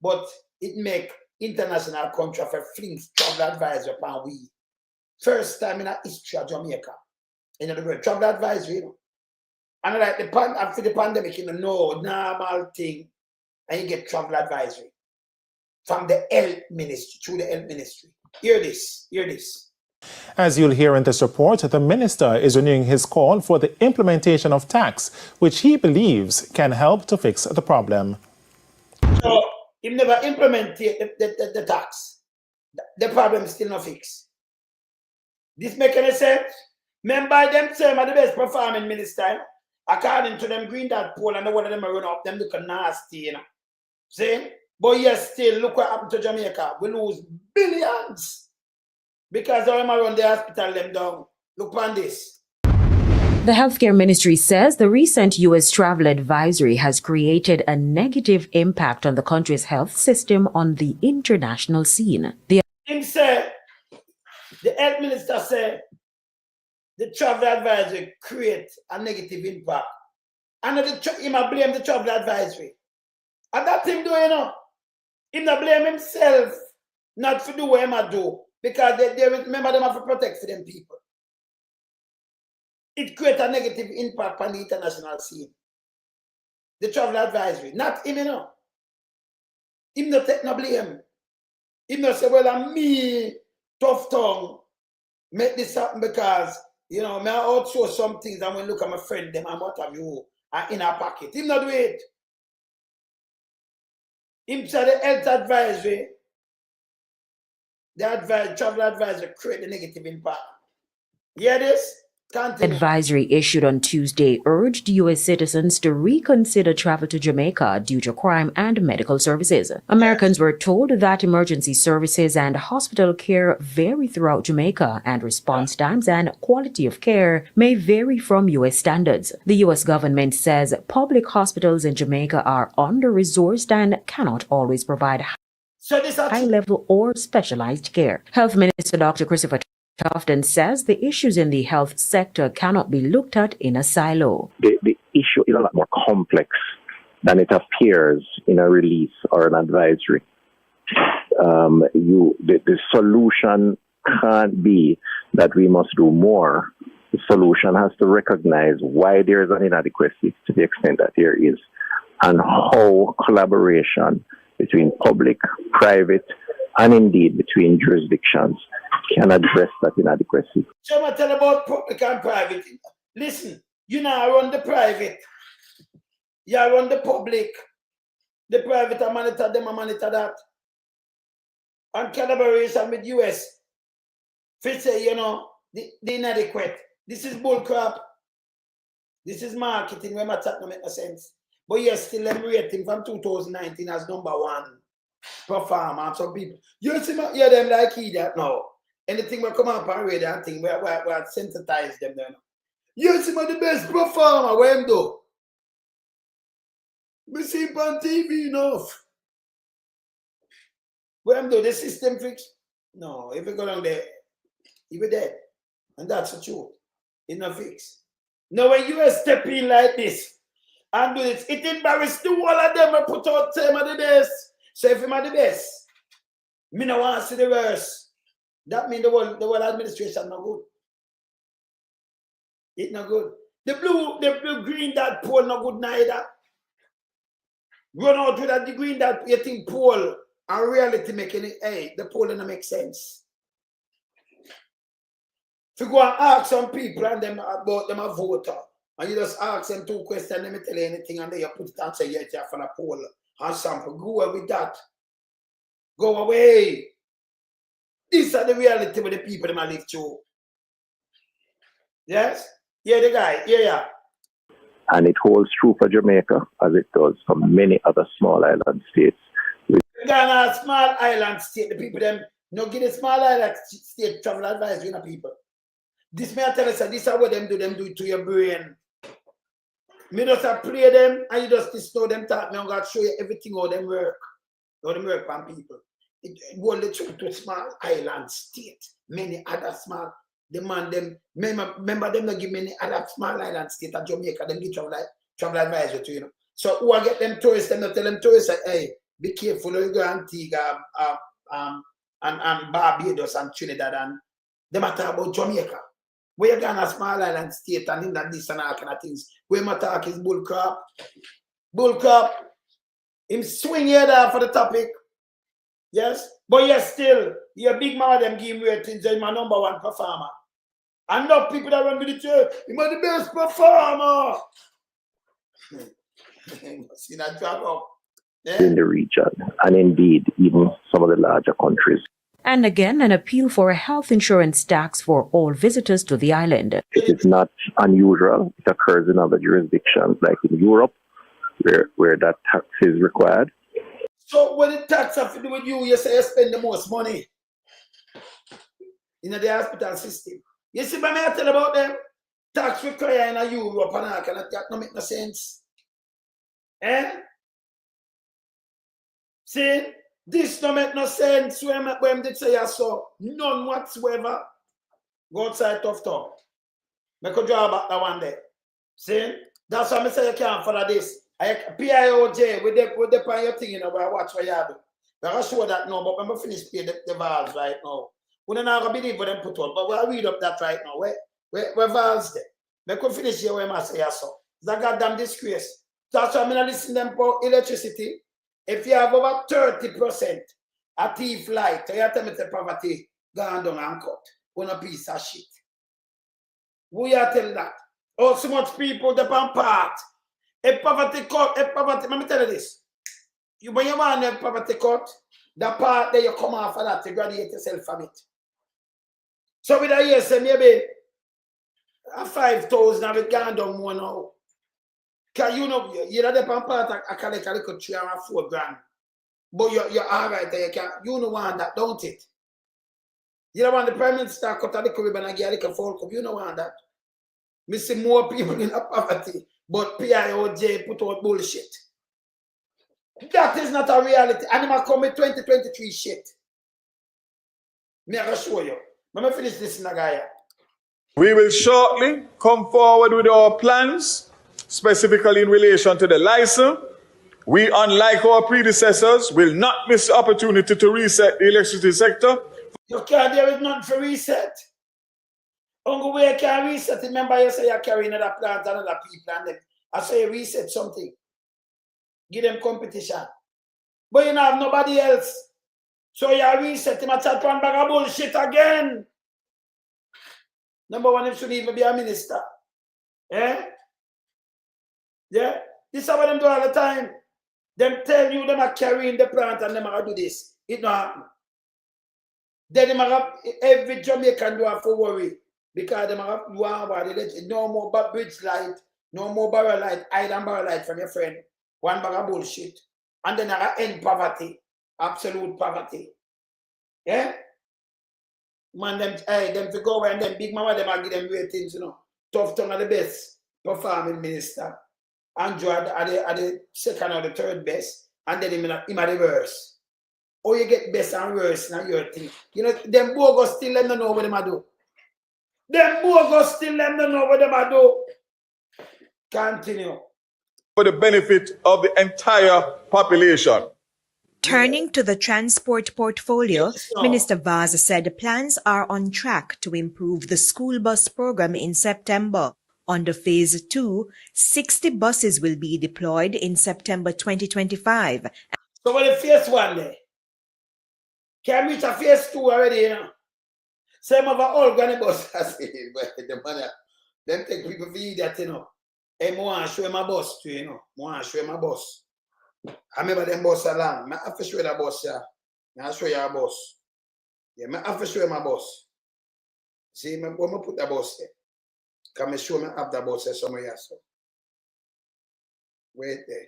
But it make international country for flings travel advisory upon we. First time in the history of Jamaica. In other words, travel advisory, you know. And like after the pandemic, you know, no normal thing, and you get travel advisory from the health ministry, through the health ministry. Hear this, hear this. As you'll hear in this report, the minister is renewing his call for the implementation of tax, which he believes can help to fix the problem. So, he never implemented the tax. The problem is still not fixed. This make any sense? Remember them same are the best performing minister. According to them green that poll and the one of them are run up, them look nasty, you know. See? But yes, still look what happened to Jamaica. We lose billions. Because they run the hospital them down. Look on this. The healthcare ministry says the recent U.S. travel advisory has created a negative impact on the country's health system on the international scene. Him say, the health minister said, the travel advisory create a negative impact. And he might blame the travel advisory. And that's him doing, you know. He not blame himself not to do what he might do. Because they remember them have to protect for them people. It creates a negative impact on the international scene. The travel advisory. Not him, you know. Him not take no blame. Him not say, well, I'm me, tough tongue, make this happen because, you know, may I outsource some things and when look at my friend, them and what have you in our pocket. Him not do it. Him say the health advisory, travel advisory create a negative impact. Hear this? Continue. Advisory issued on Tuesday urged U.S. citizens to reconsider travel to Jamaica due to crime and medical services. Americans were told that emergency services and hospital care vary throughout Jamaica and response times and quality of care may vary from U.S. standards. The U.S. government says public hospitals in Jamaica are under-resourced and cannot always provide high-level or specialized care. Health Minister Dr. Christopher Tufton says the issues in the health sector cannot be looked at in a silo. The issue is a lot more complex than it appears in a release or an advisory. The solution can't be that we must do more. The solution has to recognize why there is an inadequacy to the extent that there is, and how collaboration between public, private, and indeed between jurisdictions can address that inadequacy. So I tell about public and private. Listen, you now run the private. You run the public. The private are monitor them and monitor that. And collaboration with US. If say, you know, the inadequate. This is bullcrap. This is marketing where my talk don't make no sense. But yes, still them rating from 2019 as #1 performer. Some people, you see, yeah, them like that now. Anything will come up and read and thing, we sensitize them then. You see, the best performer, where him do? We see him on TV enough. Where him do? The system fix? No, if you go down there, he be dead. And that's the truth. It's not fixed. Now when you step in like this and do this, it embarrasses the whole of them and put out them at the best. So if him at the best, me no want to see the worst. That means the whole administration not good. It's not good. The blue green that poll not good neither. Run out with that the green that you think poll and reality making it, hey, the poll doesn't make sense. If you go and ask some people and them about them a voter, and you just ask them 2 questions, let me tell you anything, and then you put it and say, yeah, you're from a poll and sample. Go away with that. Go away. These are the reality with the people that live through. Yes? Yeah, the guy. Yeah. And it holds true for Jamaica as it does for many other small island states. Ghana, small island state, the people them no give the small island state travel advisory to people. This may I tell us, this is what them do it to your brain. Me just play them and you just know them talk. Me I'm gonna show you everything how them work. How them work on people. It only true to small island state. Many other small demand them. Remember them not give many other small island state at Jamaica, them give travel advisory to you know. So who I get them tourists, them not tell them tourists that hey, be careful, you go Antigua and Barbados and Trinidad and them are talk about Jamaica. Where you got a small island state and in that this and all kind of things. Where my talk is bullcrap. Bullcrap. Him swing here there for the topic. Yes? But yes, still, you're a big man them give him ratings, you're my #1 performer. And not people that run with the chair, you're the best performer. See that drop up. Yeah? In the region, and indeed, even some of the larger countries. And again, an appeal for a health insurance tax for all visitors to the island. It is not unusual. It occurs in other jurisdictions, like in Europe, where that tax is required. So when the tax have to do with you say you spend the most money in the hospital system. You see, when I tell about them, tax required in Europe and all kind of that don't make no sense. Eh? See? This don't make no sense when they say I saw none whatsoever. Go outside tough talk. Make a draw back that one day. See? That's why I say you can't follow this. Pioj with the pan your thing, you know, where I watch what you do. I'm not sure that now, but when I finish pay the valves right now. We don't have to believe what them put on, but we'll read up that right now. Where valves there? Make we finish here where I say I saw. It's a goddamn disgrace. That's why I'm not listening to them for electricity. If you have over 30% a thief light, you tell me the poverty gone down and cut on a piece of shit. We are telling that. Oh, so much people depend part. A poverty cut, let me tell you this. When you want a poverty cut, the part that you come off of that, you graduate yourself from it. So with a year, say maybe a 5,000 have it gone down more now. Because you know, you're not the part I collect a little 3 or 4 grand. But you're all right there. You don't want that, don't it? You don't want the Prime Minister cut a little ribbon and get a little folk up. You don't want that. We see more people in poverty, but Pioj put out bullshit. That is not a reality. And I'm come with 2023 shit. Me I show you. Let me finish this Nagaya. We will shortly come forward with our plans, specifically in relation to the license, We, unlike our predecessors, will not miss the opportunity to reset the electricity sector. You can't, there is nothing for reset. Only way you can reset, remember you say you're carrying another plant, another people, and them. I say you reset something. Give them competition. But you don't have nobody else. So you reset him, a chat one bag of bullshit again. Number one, him shouldn't even be a minister. Eh? Yeah? This is what them do all the time. Them tell you them are carrying the plant and them are do this. It not happen. Then them are every Jamaican do have to worry. Because them are no more bridge light, no more barrel light, island barrel light from your friend. One bag of bullshit. And then I end poverty. Absolute poverty. Yeah? Man, them to go and then big mama them are give them ratings, you know. Tough tongue are the best performing minister. Andrew are the second or the third best, and then him are the worst. Or you get best and worst now your thing. You know, them bogus still them don't know what them are do. Them bogus still them don't know what them are do. Continue. For the benefit of the entire population. Turning to the transport portfolio, Minister Vaz said the plans are on track to improve the school bus program in September. Under Phase 2, 60 buses will be deployed in September 2025. So what the Phase 1 there? Can reach a Phase 2 already, you know? Some of our old granny buses, the money, them take people for idiot, you know. Hey, I want to show my bus too, you know. I want to show my bus. I remember them bus along. I have to show you the bus, yeah. I'll show you a bus. Yeah, I have to show you my bus. See, I'm going to put the bus there. Can I show me up the bus there somewhere else? Wait there.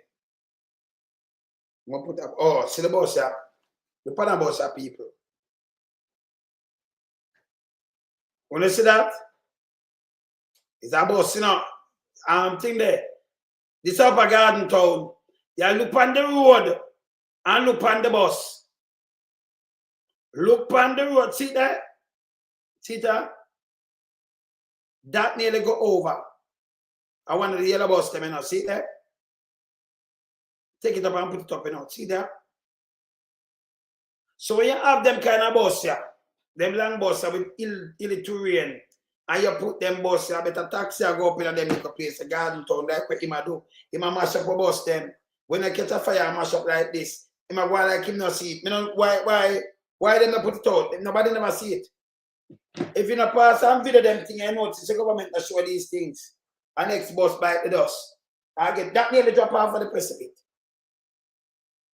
I'm going to put up. Oh, see the bus here? The pan bus are people. When you see that? It's a bus, you know. Thing there. This upper garden town. You look on the road and look on the bus. Look on the road. See that? See that? That nearly go over. I want the yellow bus, you know. See that? Take it up and put it up, you know. See that? So when you have them kind of bus here, them long bus with ill terrain, and you put them bus here, better taxi go up in them little place, a garden town, like what he might do. He might mash up a bus them. When I catch a fire mash up like this, he might go like him not see it. You know, why them not put it out? Nobody never see it. If you not pass and video them thing, I notice the government not show these things. And next bus bite the dust. I get that nearly drop off of the press of it.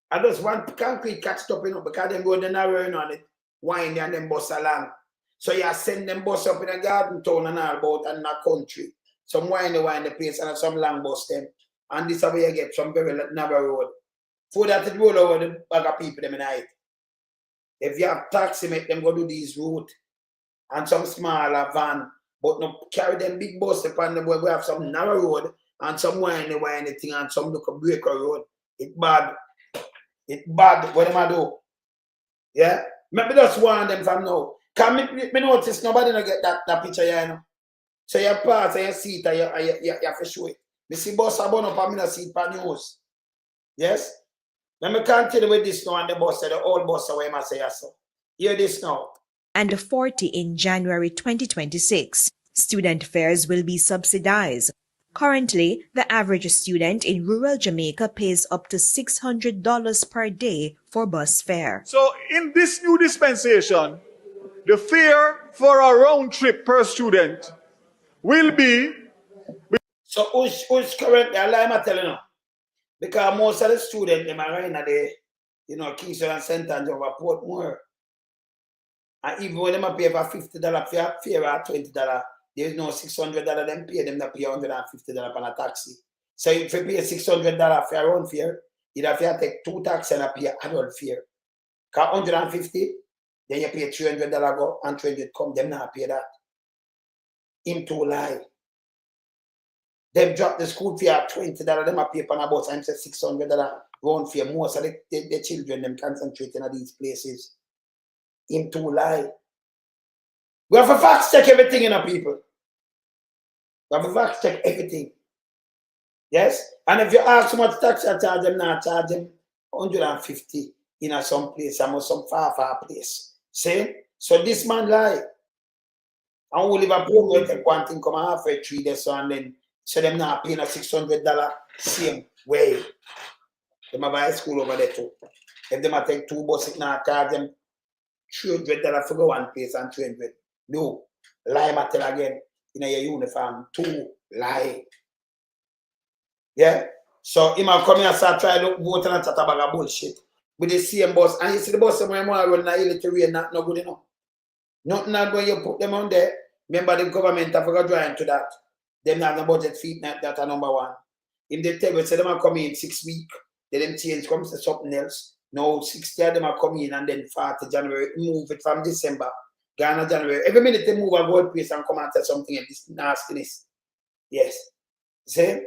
I just want concrete catch up, you know, because them go the narrow on it, wind and them bus along. So you send them bus up in a garden town and all about and in a country. Some wind the place and some long bus them. And this is where you get some very narrow road. For that it roll over the bag of people them in night. If you have taxi, make them go do these route. And some smaller van. But no carry them big bus upon the way we have some narrow road and some windy thing and some look a breaker road. It's bad. It's bad. What am I do? Yeah? Maybe just warn them from now. Can me notice nobody don't get that picture here, you know. So you pass and you see it and you have to show it. Me see bus a burn up and me not see it on news. Yes? Let me continue with this now and the bus, the old bus where I say so. Hear this now. And 40 in January 2026. Student fares will be subsidized. Currently, the average student in rural Jamaica pays up to $600 per day for bus fare. So in this new dispensation, the fare for a round trip per student will be... So who's currently, I'm telling you, because most of the students, they are right now, you know, Kingston and St. Andrew over Portmore. And even when they pay for $50 fare or $20, there is no $600 them pay, them that pay $150 on a taxi. So if you pay $600 for your own fare, you have to take 2 taxis and pay adult fare. Because $150, then you pay $300 go and $200 come, them not pay that. Him too lie. Them drop the school fee at $20, them a pay on a bus and say $600 round fare. Most of the children them concentrating at these places. Him too lie. We have to fact check everything in our people. We have to fact check everything. Yes? And if you ask how much tax I charge them, now charge them 150 in some place, some far place. See? So this man lie. And we live a poor take one thing come halfway 3 days so and then so them now paying a $600 same way. Them have high school over there too. If them take 2 buses now charge them $300 for go one place and 300. No. Lie matter again in your uniform. 2 lie. Yeah? So he might come here and start trying to vote and chat about bullshit. With the same bus. And you see the bus somewhere more run na illiterate not good enough. Nothing not when you put them on there. Remember the government have got drawing to that. Them have the budget feet that are number one. If they tell you say them are coming in 6 weeks, then them change comes to something else. No, 60 of them are coming in and then 40 January, move it from December, Ghana January. Every minute they move a gold place and come and tell something in this nastiness. Yes. See?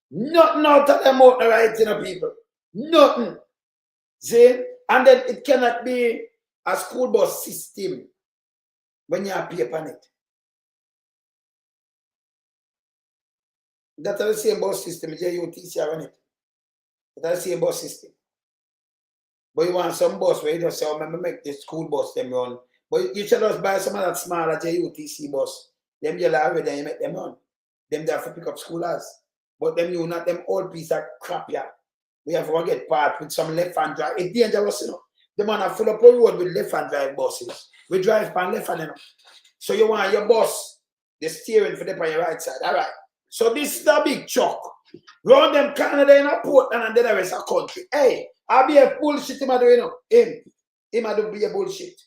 Nothing out of them out the right, you know, people. Nothing. See? And then it cannot be a school bus system when you have pay upon it. That's the same bus system, JUTC run it. That's the same bus system. But you want some bus where you just say, oh, remember make the school bus them run. But you should just buy some of that smaller JUTC bus. Them you already and you make them run. Them there for pick up schoolers. But them you not them old piece of crap here. We have to get part with some left hand drive. It's dangerous, you know. The man have full up a road with left hand drive buses. We drive pan left hand, you know. So you want your bus, the steering for them on your right side. All right. So this is the big truck. Round them Canada in a port and then the rest of the country. Hey, I be a bullshit him do, you know. Him do be a bullshit.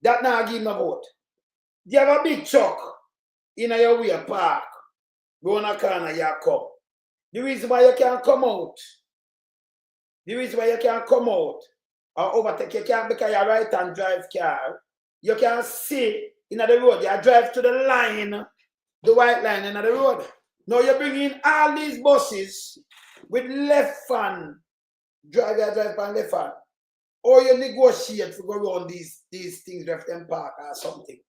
That now give him a vote. You have a big truck in your way park. Round a corner you come. The reason why you can't come out. The reason why you can't come out or overtake, you can't because you right hand drive car. You can see in the road. You drive to the line. The white line in the road. Now you bring in all these buses with left hand. Drive on left hand. Or you negotiate to go around these things left them park or something.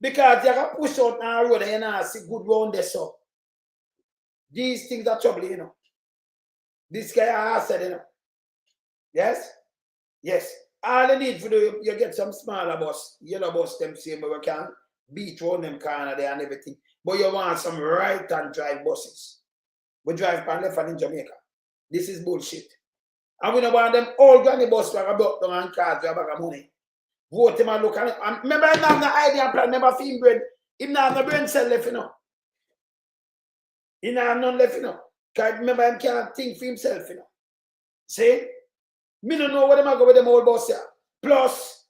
Because you can push out on the road and you know, see good round there so. These things are trouble, you know. This guy has said, you know. Yes? Yes. All you need for do, you get some smaller bus, yellow bus, them same, but we can beat round them corner there and everything. But you want some right hand drive buses. We drive pan left hand in Jamaica. This is bullshit. And we don't want them all granny bus like a block down and cars with a bag of money. Vote him and look at it. And remember, I have the idea plan, remember film bread. He don't have no brain cell left, you know. He don't have none left, you know. Because remember, he can't think for himself, you know. See? Me don't know what them are going with them old bus here. Plus,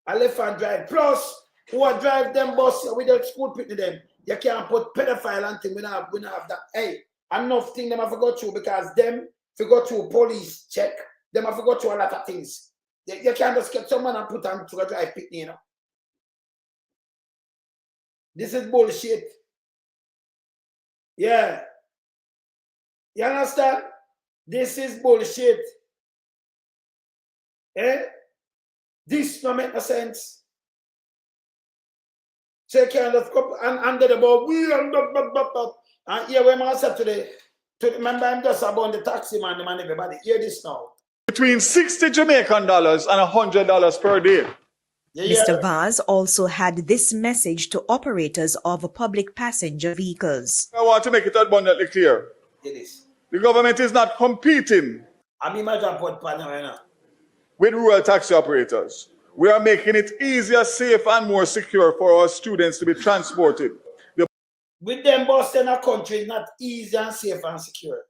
a left hand drive. Plus, who are drive them bus with the school picking them. You can't put pedophile and thing. We don't have that. Hey, enough thing them have to go through because them if you go through police check, them have to go through a lot of things. You can't just get someone and put them to a drive picnic, you know. This is bullshit. Yeah. You understand? This is bullshit. Eh? This don't make no sense. So you can't just come and under the ball, and here when I said today, remember I'm just about the taxi man, the man, everybody. Hear this now. Between $60 Jamaican dollars and $100 per day. Yeah. Mr. Vaz also had this message to operators of public passenger vehicles. I want to make it abundantly clear. It is. The government is not competing with rural taxi operators. We are making it easier, safe, and more secure for our students to be transported. With them bus in a country, it's not easy and safe and secure.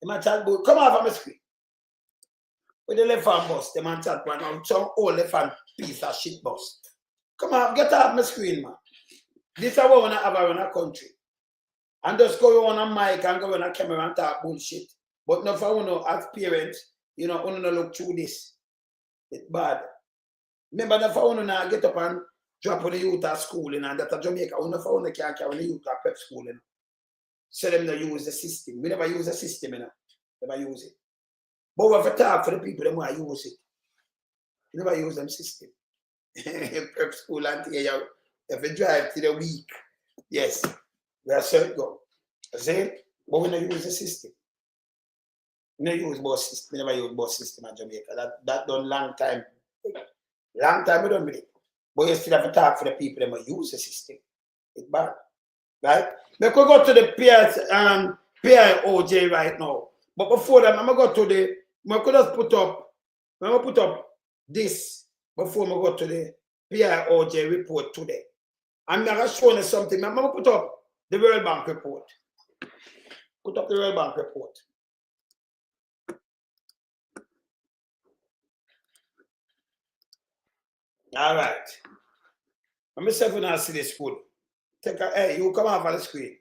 They might chat about, come off of my screen. With the left hand bus, they might chat about some old left hand piece of shit bus. Come on, get off my screen, man. This is what we want to have around a country. And just go on a mic and go on a camera and talk bullshit. But not for you as parents, you know, you don't look through this. It's bad. Remember that for you now get up and drop on the youth at school and that's a Jamaica. You know for you can't carry the youth at prep school. You know. So them not use the system. We never use the system, you know. Never use it. But we have to talk for the people that want to use it. We never use them system. Prep school and you if you drive to the week. Yes. We are certain go. See? But we don't use the system. We don't use bus system. We never use bus system in Jamaica. That done long time. Long time we done with it. But you still have to talk for the people that use the system. It's bad. Right? We could go to the Pioj right now. But before that, I'm going to go to the, we could just put up this before we go to the Pioj report today. I'm going to show you something. I'm going to put up the World Bank report. Put up the World Bank report. All right. Let me see if you not see this food. Hey, you come off of the screen.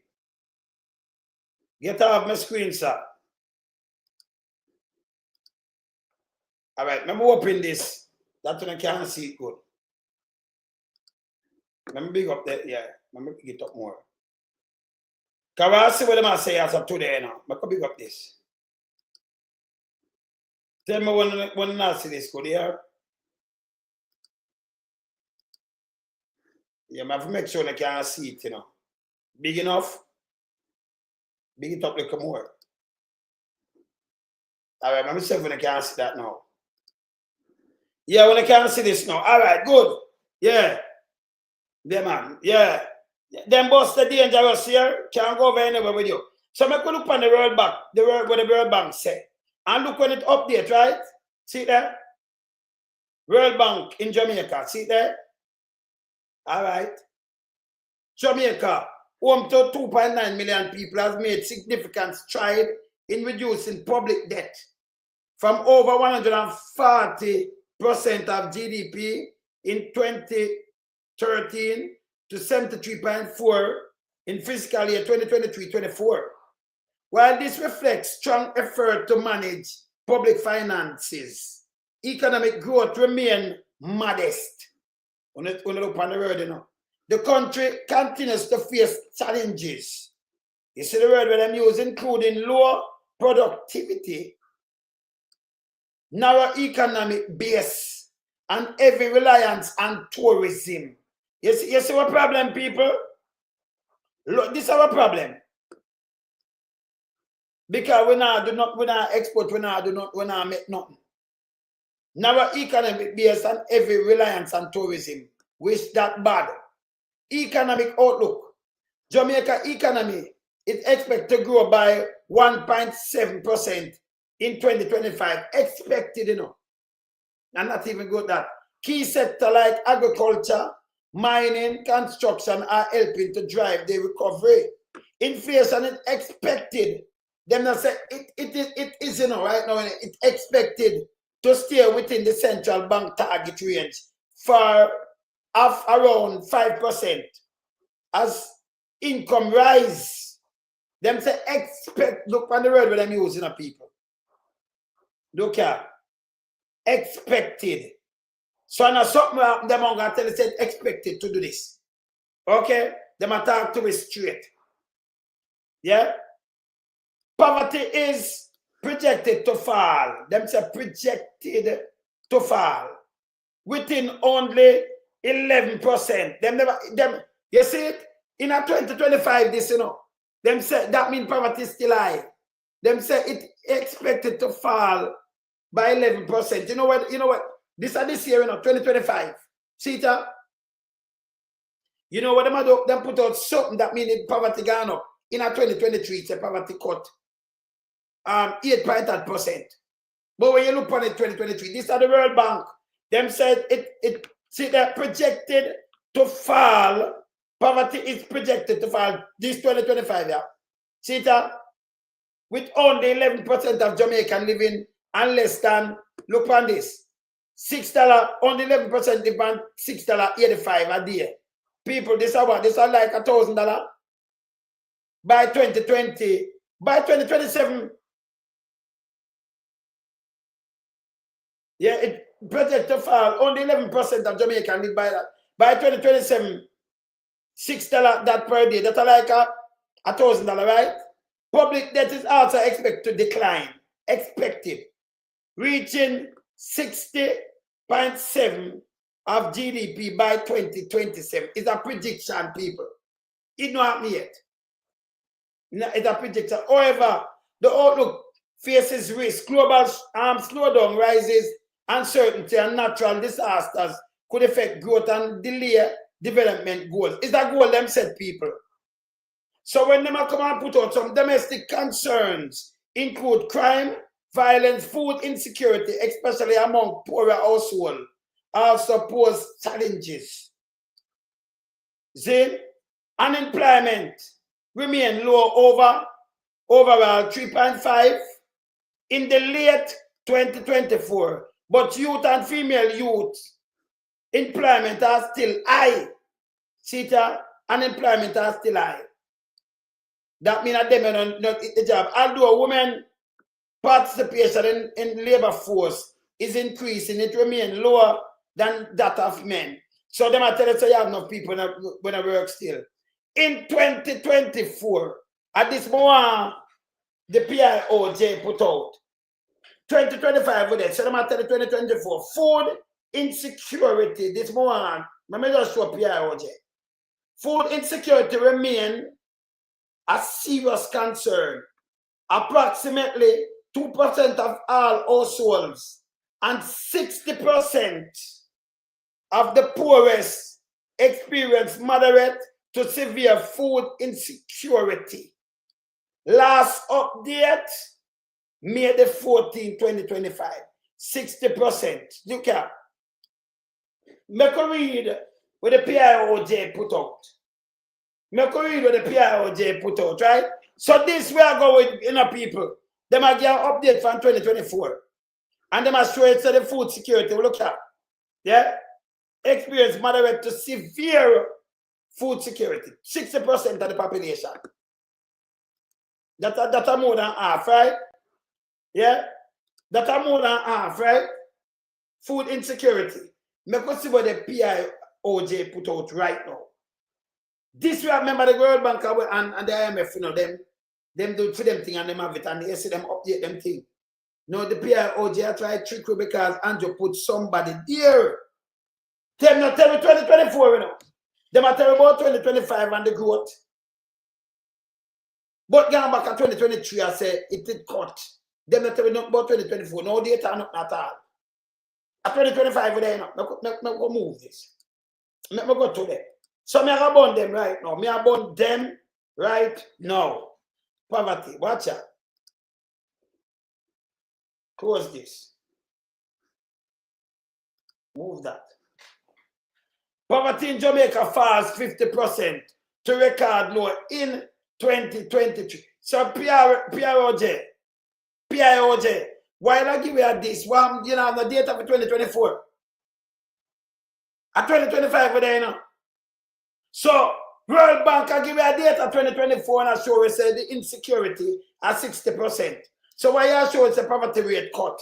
Get off my screen, sir. All right, let me open this. That's when I can't see it good. Let me big up that, yeah. Let me pick it up more. Because I see what them I say as of today now. Let me big up this. Tell me when I see this good, yeah? Yeah, I have to make sure I can't see it, you know. Big enough? Big it up a little more. All right, let me see if I can't see that now. Yeah, when I can't see this now. All right, good. Yeah. Yeah, man. Yeah. Them bust the dangerous here. Can't go over anywhere with you. So I could look on the World Bank, what the World Bank say. And look when it update, right? See there? World Bank in Jamaica. See there? All right. Jamaica, home to 2.9 million people, has made significant stride in reducing public debt from over 140% of GDP in 2013 to 73.4% in fiscal year 2023-24. While this reflects strong effort to manage public finances, economic growth remains modest. When you look on the road, you know, the country continues to face challenges. You see the word that I'm using, including low productivity, narrow economic base, and heavy reliance on tourism. You see what problem, people? Look, this is our problem. Because we not export, we not make nothing. Narrow economic base and heavy reliance on tourism, which that bad. Economic outlook. Jamaica economy is expected to grow by 1.7% in 2025. Expected, you know. And not even good that. Key sector like agriculture, mining, construction are helping to drive the recovery. Inflation is expected. Them not say it is, you know, right now, it's expected to stay within the central bank target range for around 5% as income rise. Them say expect, look on the word where I'm using a people. Look here. Expected. So now something them are going to tell you said expected to do this. Okay? Them are talk to me straight. Yeah? Poverty is projected to fall. Them say projected to fall within only 11%. Them you see it? In a 2025, this, you know, them say that means poverty is still high. Them say it expected to fall by 11%. You know what? This year, you know, 2025. See it? You know what them do? Them put out something that means poverty gone up. In a 2023, it's a poverty cut. 8.8%. But when you look on it 2023, this is the World Bank. Them said it see they're projected to fall. Poverty is projected to fall this 2025, yeah. See that? With only 11% of Jamaican living and less than, look on this, $6, only 11% live on $6.85 a day. People, this is what? This is like $1,000 by 2020, by 2027. Yeah, it projected to fall. Only 11% of Jamaican live by that. By 2027, $6 that per day. That's like $1,000, right? Public debt is also expected to decline. Expected. Reaching 60.7% of GDP by 2027. It's a prediction, people. It not happen yet. It's a predictor. However, the outlook faces risk. Global slowdown rises, uncertainty, and natural disasters could affect growth and delay development goals. It's that goal them set, people. So when they come and put out some domestic concerns, include crime, violence, food insecurity, especially among poorer households, also pose challenges. See, unemployment remain low overall 3.5 in the late 2024, but youth and female youth employment are still high. See, unemployment are still high. That means that they may not get the job. Although women participation in labor force is increasing, it remains lower than that of men. So they might tell us, so you have enough people when I work still. In 2024, at this moment, the Pioj put out 2025 with it. So they might tell you 2024, food insecurity. This moment, let me just show Pioj. Food insecurity remains a serious concern. Approximately 2% of all households and 60% of the poorest experience moderate to severe food insecurity. Last update, May the 14th, 2025, 60%. You can. Make a read what the Pioj put out. Make a read what the Pioj put out, right? So this we are going with people. They might get an update from 2024. And they must show it to the food security. We look at. Yeah? Experience moderate to severe food security. 60% of the population. That's more than half, right? Yeah? That's more than half, right? Food insecurity. Make us see what the Pioj put out right now. This we remember the World Bank and the IMF, you know, them do for them thing and them have it and they see them update them thing. No, the Pioj try to trick you because Andrew put somebody there. Them not tell me 2024, you know. Them are tell about 2025 and the growth. But going back at 2023, I say it did cut. Them not tell me nothing about 2024. No data, not at all. At 2025, they know. Make go move this. Make me go to them. So me are about them right now. Me are about them right now. Poverty. Watch out. Close this. Move that. Poverty in Jamaica falls 50% to record low in 2023. So Pioj, why not give you this? Well, you know, the data for 2024. At 2025, we're there, you know. So World Bank can give you a data 2024 and I show we say the insecurity at 60%. So why you show it's a poverty rate cut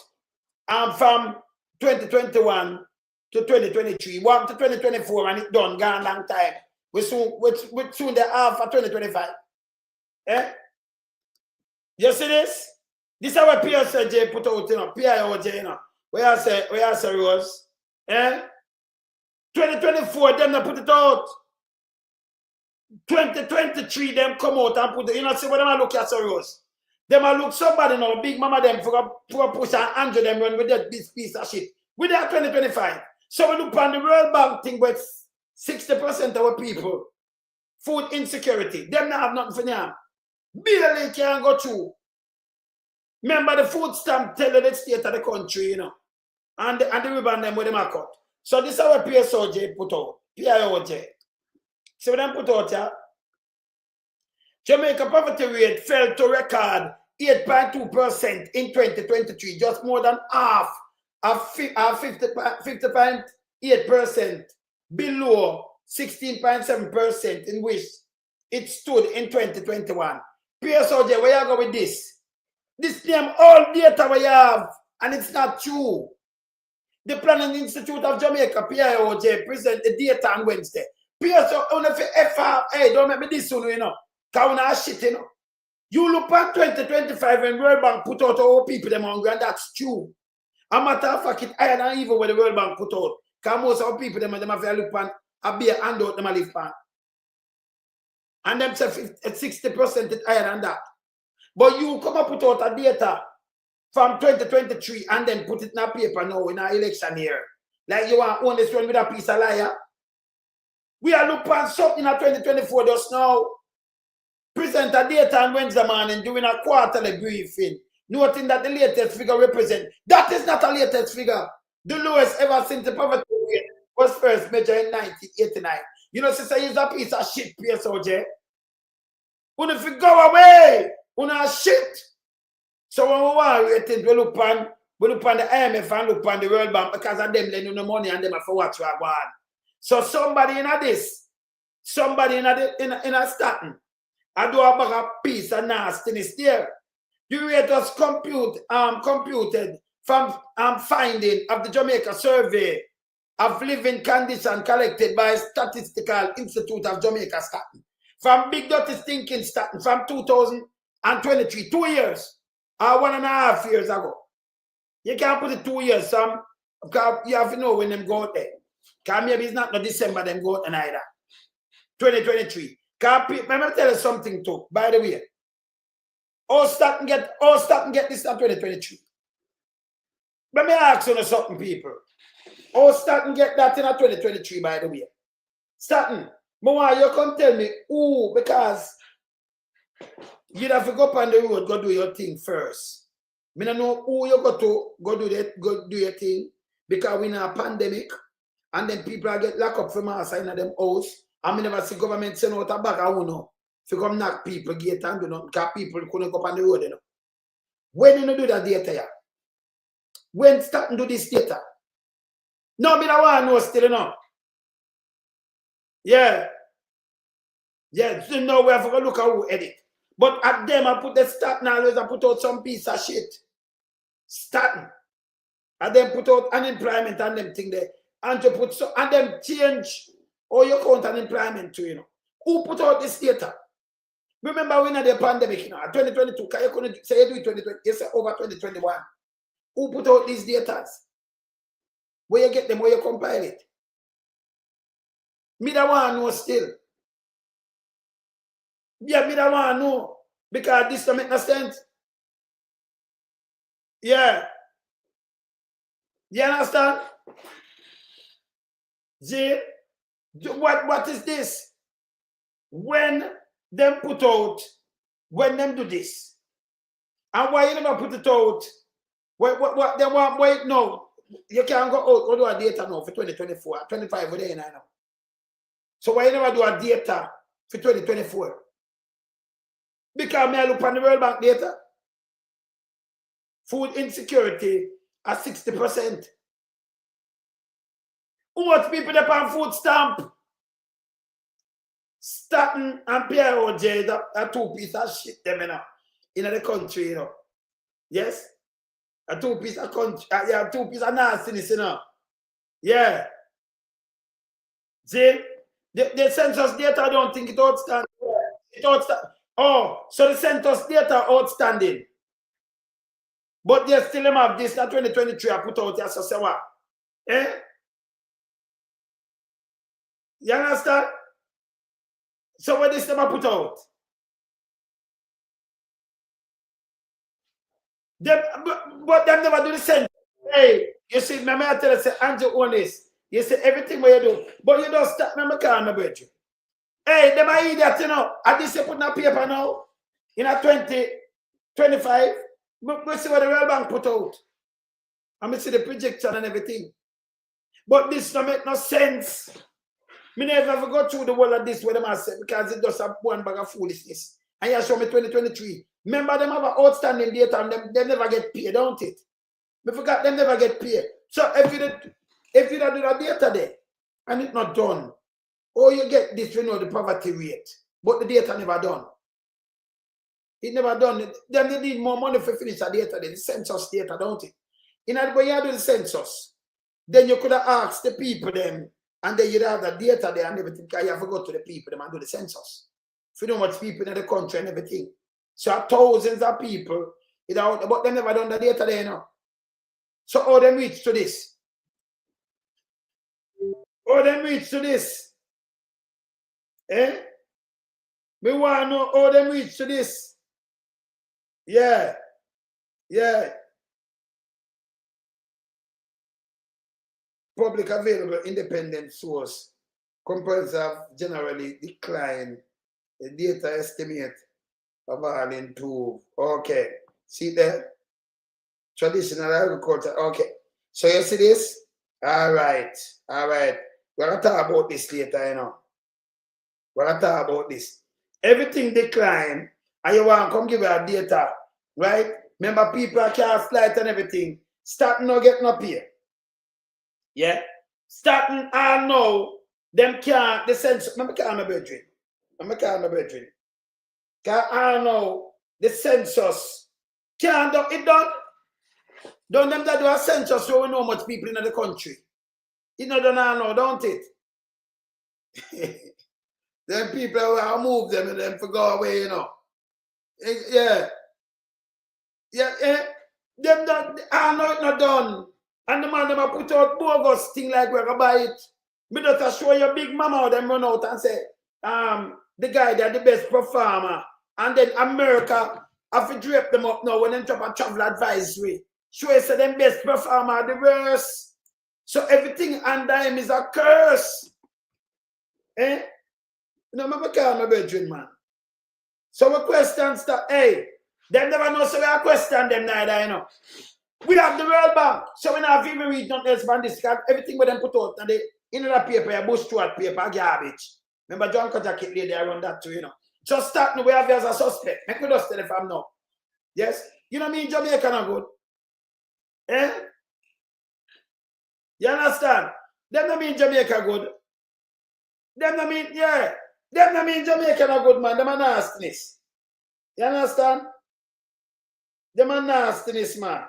from 2021 to 2023, 1 to 2024 and it done gone long time. We soon the half for 2025. Eh? You see this? This is what Pioj put out, you know, Pioj, you know. Where I say Rose? Eh? 2024, them not put it out. 2023, them come out and put it, you know, see what them look at Rose. Them look somebody now, big mama them for a push and 100 them run with that this piece of shit. With that 2025. So we look on the World Bank thing with 60% of our people. Food insecurity. Them not have nothing for them. Barely can go through. Remember the food stamp tell the state of the country, you know. And the ribbon them with them are cut. So this is our Pioj put out. Pioj. So when them put out here, Jamaica poverty rate fell to record 8.2% in 2023, just more than half of 50.8% below 16.7% in which it stood in 2021. Pioj, where you go with this? This name all data we have, and it's not true. The Planning Institute of Jamaica, Pioj, present the data on Wednesday. Pioj, only for FR, hey, don't make me this soon, you know. Because shit, you know. You look at 2025 when World Bank put out all people them hungry, and that's true. A matter of fact, it's higher than even when the World Bank put out. Because most of our people them have to look at a beer and out them a live pan. And them say 60% is higher than that. But you come up with out a data from 2023 and then put it in a paper now in an election year. Like you want to own this one with a piece of liar. We are looking at something in 2024 just now. Present a data on Wednesday morning doing a quarterly briefing. Noting that the latest figure represent. That is not a latest figure. The lowest ever since the poverty rate was first measured in 1989. You know, sister, use a piece of shit, PSOJ. When if you go away, when I shit. So when we want ratings, we look on the IMF and look on the World Bank because of them lending the money and them have to watch what go on. So somebody in this, somebody in a Staten, I do a bag of piece of nastiness there. The rate was computed from finding of the Jamaica survey of living condition collected by Statistical Institute of Jamaica Staten. From Big Dirty Stinking Staten from 2023, 2 years, or 1.5 years ago. You can't put it 2 years, some, because you have to know when them go out there. Because maybe it's not no December them go out either. 2023. Let me tell you something too, by the way. All Staten get this in 2023. Let me ask you something, people. All Staten get that in 2023, by the way. Staten, but you come tell me who, because you have to go up on the road, go do your thing first. I don't know who you got to go do your thing, because we're in a pandemic, and then people are get locked up from outside of them house, and I never see government send out a bag, I don't know. If you come knock people gate and do nothing, because people couldn't go up on the road, you know. When you do that data, yeah? When starting to do this data? No, I don't want to know still, you know. Yeah. Yeah, so now we have to look at who edit. But at them, I put the Staten always, I put out some piece of shit. Staten. And then put out unemployment and them thing there. And you put so, and then change all your count unemployment too, you know. Who put out this data? Remember when the pandemic, you know, 2022, you couldn't say you do it 2020, you say over 2021. Who put out these data? Where you get them, where you compile it? Me that want to know still. Yeah, me that want to know. Because this don't make no sense. Yeah. You understand? See? What is this? When them put out, when them do this, and why you never put it out? What they want, wait, no. You can't go out, go do a data now for 2024, 25 we're there now. So why you never do a data for 2024? Because me I look on the World Bank data. Food insecurity at 60%. Who much people that on food stamp? Staten and Pioj, that two pieces of shit them in the country, you know. Yes? A two piece of country, yeah, 2 pieces of nastiness, you know. Yeah. See? The census data, I don't think it outstanding. Oh, so the census data outstanding. But they still have this, that 2023 I put out here, so say what? Eh? You understand? So what this them I put out? Them, but them never do the same. Hey, you see, I tell you, say, Andrew Holness, you say everything what you do, but you don't stop me call my brethren. Hey, them are idiots, you know. I just put in a paper now, in a 2025, we see what the World Bank put out. And we see the projection and everything. But this don't make no sense. Me never ever go through the whole of this with them I said, because it does have one bag of foolishness. And you show me 2023. Remember them have an outstanding data and them never get paid, don't it? We forgot them never get paid. So if you don't do the data there and it's not done, or you get this, you know, the poverty rate, but the data never done. It never done. Then they need more money for finish the data, the census data, don't it? In other words, you do the census, then you could have asked the people them, and then you'd have the data there and everything, because you have to go to the people them and do the census. If you know much people in the country and everything. So thousands of people, but they never done the data there, you know. So how them reach to this? How them reach to this? Eh? Me want to know how them reach to this. Yeah. Yeah. Public available independent source. Components have generally declined. The data estimate of all improved. Okay. See there? Traditional agriculture. Okay. So you see this? All right. All right. We're going to talk about this later, you know. We're going to talk about this. Everything declined, and you want to come give her data, right? Remember, people can't flight and everything. Starting now getting up here. Yeah? Starting all now, them can't, the census, remember call my brethren. Remember call my brethren. Because all now, the census can't do it done. Don't them that do a census so we know how much people in the country. You know done all now, don't it? Them people will move them and then for go away, you know. Yeah. Yeah. Them that all now it's not done. And the man them a put out bogus thing like we're gonna buy it. Me just show your big mama them run out and say, the guy that the best performer. And then America have to drape them up now when they drop a travel advisory. Show us them best performer the worst. So everything under him is a curse. Eh? You know, remember call my bedroom, man. So we question start, hey, them never know so we are question them neither, you know. We have the World Bank, so we not even read nothing else about this. Everything with them put out and they in the paper, a bush throat paper, garbage. Remember John Kojakit lady around that too, you know. Just start we have you as a suspect. Make me just tell if I'm not. Yes? You know what I mean? Jamaica not good. Eh? You understand? Them not mean Jamaica good. Them not mean, yeah. Them not mean Jamaica not good, man. Them a nastiness. You understand? Them a nastiness, man.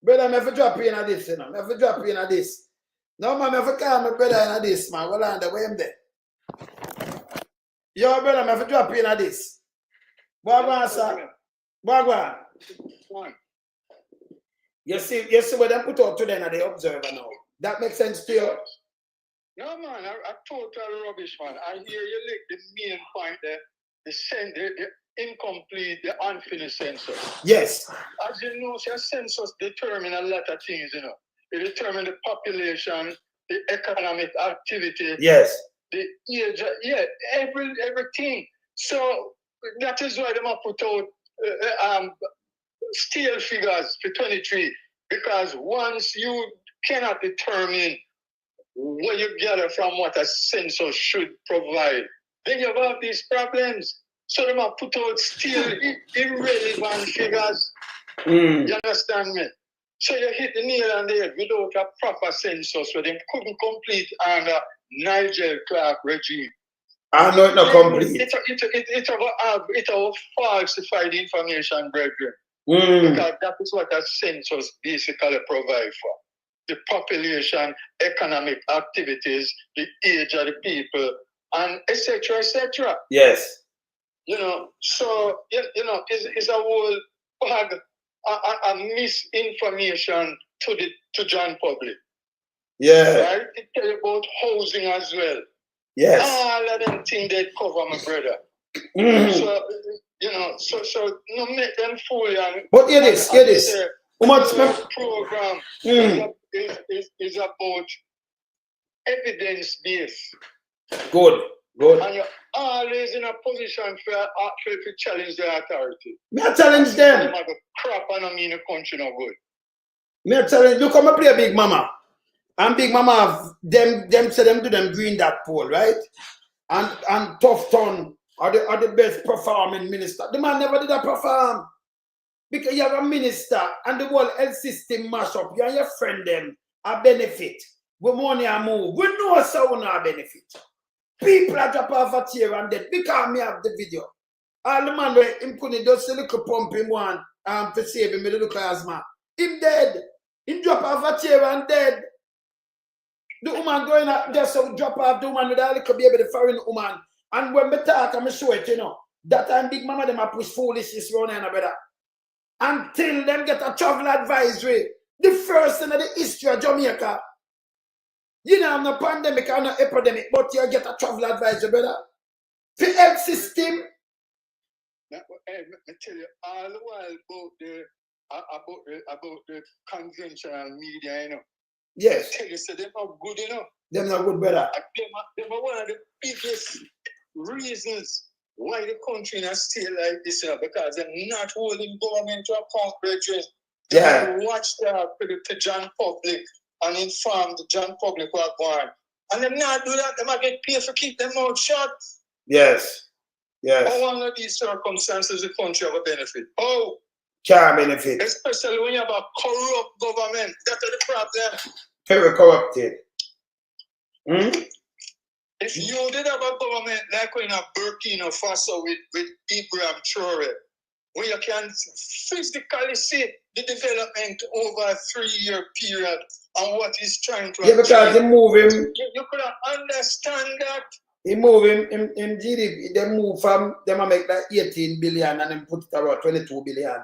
Brother, I have to drop you in this, you know. I have to drop you in this. No, man, I have to call my brother in this, man. Well, on the way I'm there. Yo, brother, I have to drop you in this. Wagwan, sir. Wagwan. You see what they put out today and they observer now. That makes sense to you? No, man, I total rubbish, man. I hear you like the main point there. The incomplete, the unfinished census. Yes. As you know, the census determines a lot of things, you know. It determines the population, the economic activity. Yes. The age, yeah, everything. So that is why they must put out stale figures for 23, because once you cannot determine what you gather from what a census should provide, then you have these problems. So they must put out still irrelevant figures. You understand me? So you hit the nail on the head without a proper census where they couldn't complete under Nigel Clark regime. I know it's not complete. It's a falsified information, brethren. Because that is what a census basically provides for. The population, economic activities, the age of the people, and etc., etc. Yes. You know, so, you know, it's a whole bag, a misinformation to John public. Yeah. Right? It tell you about housing as well. Yes. All of them things they cover, my brother. So, you know, so no make them fool you. But hear this. How much program is about evidence-based. Good. And you're always in a position for challenge the authority. Me I challenge them. Them crap and I mean the country no good. Me I challenge. Look how I play Big Mama. And Big Mama them say them do them green that poll, right? And Tufton are the best performing minister. The man never did a perform. Because you have a minister and the whole health system mash up. You and your friend them a benefit. We money a move. We know so we not benefit. People are drop off a chair and dead. Because me have the video. All the man where him couldn't just a little pump him one to save him with a little asthma. Him dead. Him drop off a chair and dead. The woman going up just so drop off the woman with a little baby, the foreign woman. And when me talk, I'm show it, you know. That time Big Mama them a push foolishness around here, brother. Until them get a travel advisory. The first in the history of Jamaica. You know, I'm no pandemic, I'm no epidemic, but you get a travel advisory, brother. The health system. Let me tell you all the while about the conventional media, you know. Yes. I tell you, so they're not good, you know. They're not good, brother. They're one of the biggest reasons why the country in a state like this, you know, because they're not holding government to account, brethren. Yeah. They watch the John Public and inform the John Public what going on. And them not do that, they might get paid for keep them mouth shut. Yes. Yes. How under these circumstances the country have a benefit? Oh, can't benefit. Especially when you have a corrupt government. That's the problem. Very corrupted. If you did have a government like in a Burkina Faso with Ibrahim Traore, where you can physically see the development over a 3-year period and what he's trying to achieve. Because they move him. You could understand that. He move him in GDP. They move from them make like 18 billion and then put it about 22 billion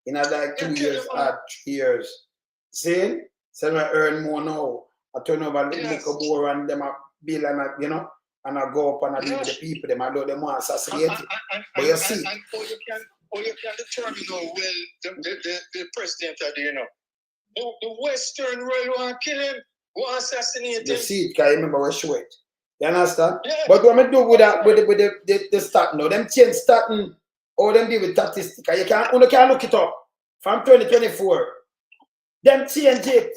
in like 2 years or 3 years. See? So I earn more now. I turn over and look more and them a bill and you know, and I go up and I deal with the people, them I know them want assassinate it. But you see. And how you can determine how well the president are doing, you know. The Western world want to kill him, want to assassinate him. You see it, because I remember we show it. You understand? Yeah. But what I do with that with the stat now, them change starting or them deal with statistics. You can look it up from 2024. Them change it.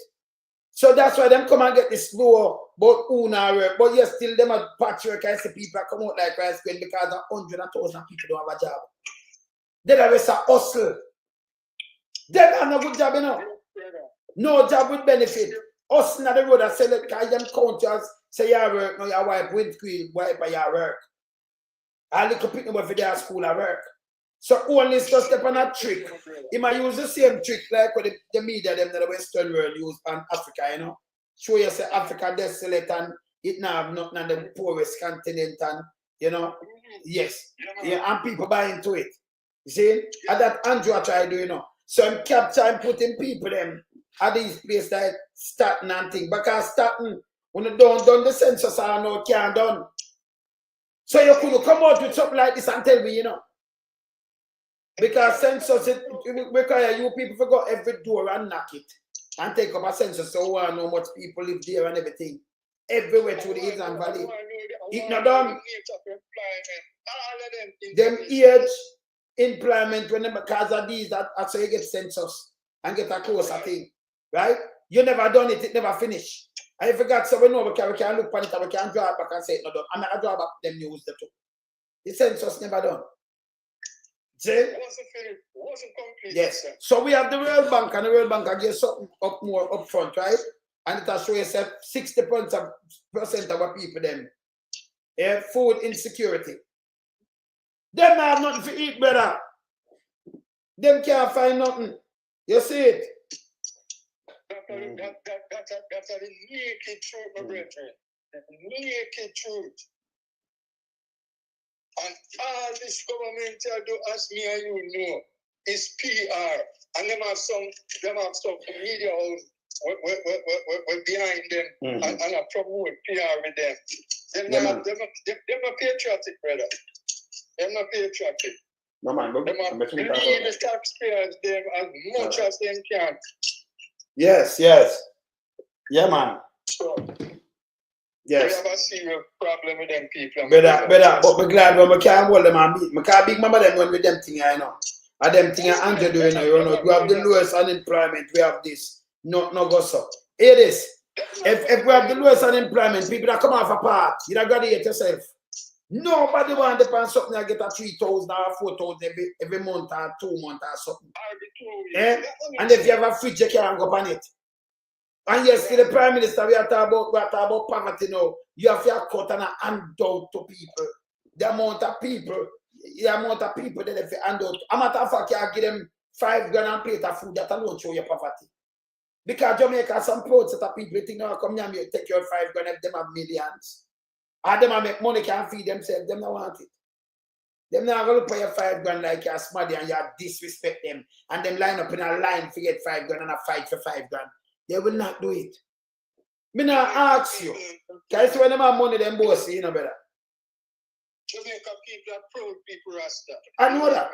So that's why them come and get this slow but una work. But yes, still them a patchwork. I see people come out like rice grain because 100,000 people don't have a job. Then I was a hustle. Them have no good job, you know. No job with benefit. Hustling at the road and sell it because them counters say you work, no you wipe windscreen, wipe by your work. I look up people for their school at work. So only just step on a trick. He might use the same trick like what the media them that the Western world use on Africa, you know. Show you say Africa desolate and it now have nothing on the poorest continent and you know. Yes. Yeah, and people buy into it. You see? And that Andrew try to do, you know. So I'm capture and putting people them at these places like Staten and things. Because Staten, when you don't done the census I know can't done. So you could come out with something like this and tell me, you know. Because census, it require you people to go every door and knock it and take up a census so we know how much people live there and everything. Everywhere through the Hills and Valley. It not done. Them age, employment, when because of these, that's how you get census and get a closer thing. Right? You never done it, it never finished. I forgot, so we know we can look at it and we can draw it back and say it not done. I'm not draw back them news too. The census never done. See? Wasn't complete. Yes. So we have the World Bank, and the World Bank I give something up more up front, right? And it will show you 60% of our people them food insecurity. Them have nothing to eat, brother. Them can't find nothing. You see it? That's a naked truth, my brethren. Naked truth. And all this government do, as me and you know, is PR. And them have some media house behind them and I promote PR with them. They're not patriotic, brother. They're not patriotic. No man, they leave the taxpayers them as much as they can. Yes, yes. Yeah, man. So, yes. We have a serious problem with them people. But we're glad when we can't hold them and beat. We can't big mama them when with them thing, you know. And them thing and Andrew doing, you know. We have the lowest unemployment. We have this. No go so. Hear this. If we have the lowest unemployment, people that come off a part, you don't graduate yourself. Nobody want to depend something that get a 3,000 or 4,000 every month or 2 months or something. And if you have a fridge, you can't go on it. And yes, the Prime Minister, we are talking about poverty now. You have to cut and handout to people. The amount of people that if you handout. A matter of fact, you give them 5 grand and plate of food that alone show your poverty. Because Jamaica, some proud set of people think, no, come here, you take your 5 grand if them have millions. And them make money can feed themselves, them don't want it. Them not going to pay you 5 grand like you're smart and you disrespect them. And them line up in a line to get 5 grand and a fight for 5 grand. They will not do it. Me not ask you. Because when them have money, them bossy, you know, brother. Jamaica people are proud people, Rasta. I know that.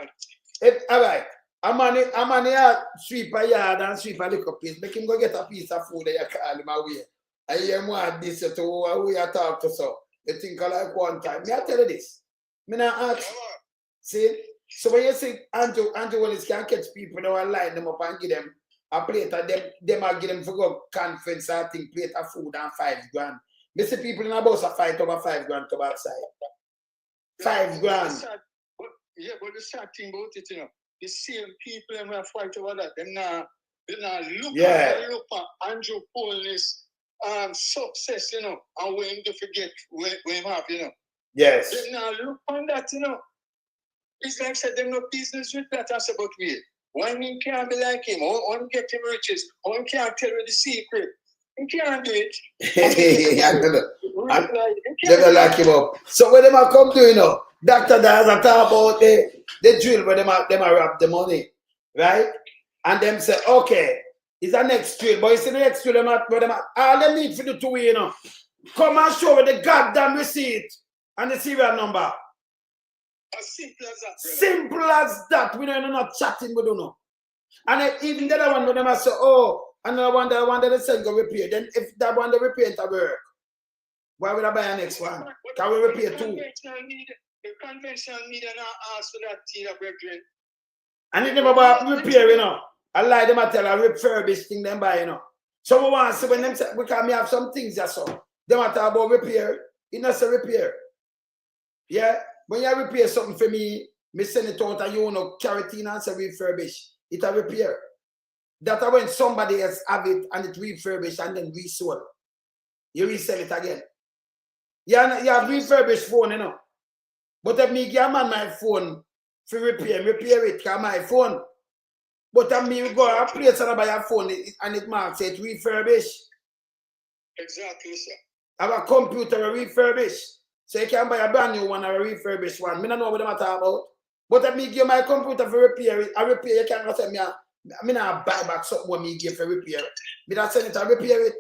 All right. I'm on here sweep a yard and sweep a little piece. Make him go get a piece of food that you call him away. I hear more this to who you talk to so. They think I like one time. Me I tell you this. Me not ask. See? So when you see Andrew Holness can catch people now and line them up and give them a plate of them I give them for go conference I think plate of food and $5,000. Me see people in a bus a fight over $5,000 to outside. $5,000. Yeah, but the sad thing about it, you know, the same people them have fight over that. They now look at Andrew Holness success, you know, and when to forget when him have, you know. Yes. They now look on that, you know. It's like said them no business with that. That's about we. Why me can't be like him? Or get him riches? Or can't tell you the secret? You can't do it. I don't like him up. So when them a come to, you know, Dr. Daz a talk about the drill where them a wrap the money, right? And them say, okay, it's the next drill, but you see the next drill all they need for the two, you know. Come and show me the goddamn receipt and the serial number. As simple as that. Simple as that. We don't not chatting, we don't know. And then even the other one, when them say, oh, another one that they say go repair. Then if that one they repair it work, why would I buy a next one? Can we repair two? The conventional media now ask for that tea, brethren. And it never about repair, you know. I lie them I tell a refurbished thing them buy, you know. So we want to see when them say, because me have some things that's so. They want to talk about repair. It not say repair. Yeah? When you repair something for me send it out and you know charity and say refurbish. It a repair. That's when somebody else have it and it refurbished and then resold. You resell it again. You have refurbished phone, you know. But if me give a man my phone for repair it, because my phone. But if me go a place and I buy a phone and it marks it refurbished. Exactly, sir. I have a computer refurbished. So you can buy a brand new one or a refurbished one. I don't know what I'm talking about. But if me give my computer for repair it, I repair you can't say me not buy back something what me give for repair it. Me not send it to repair it.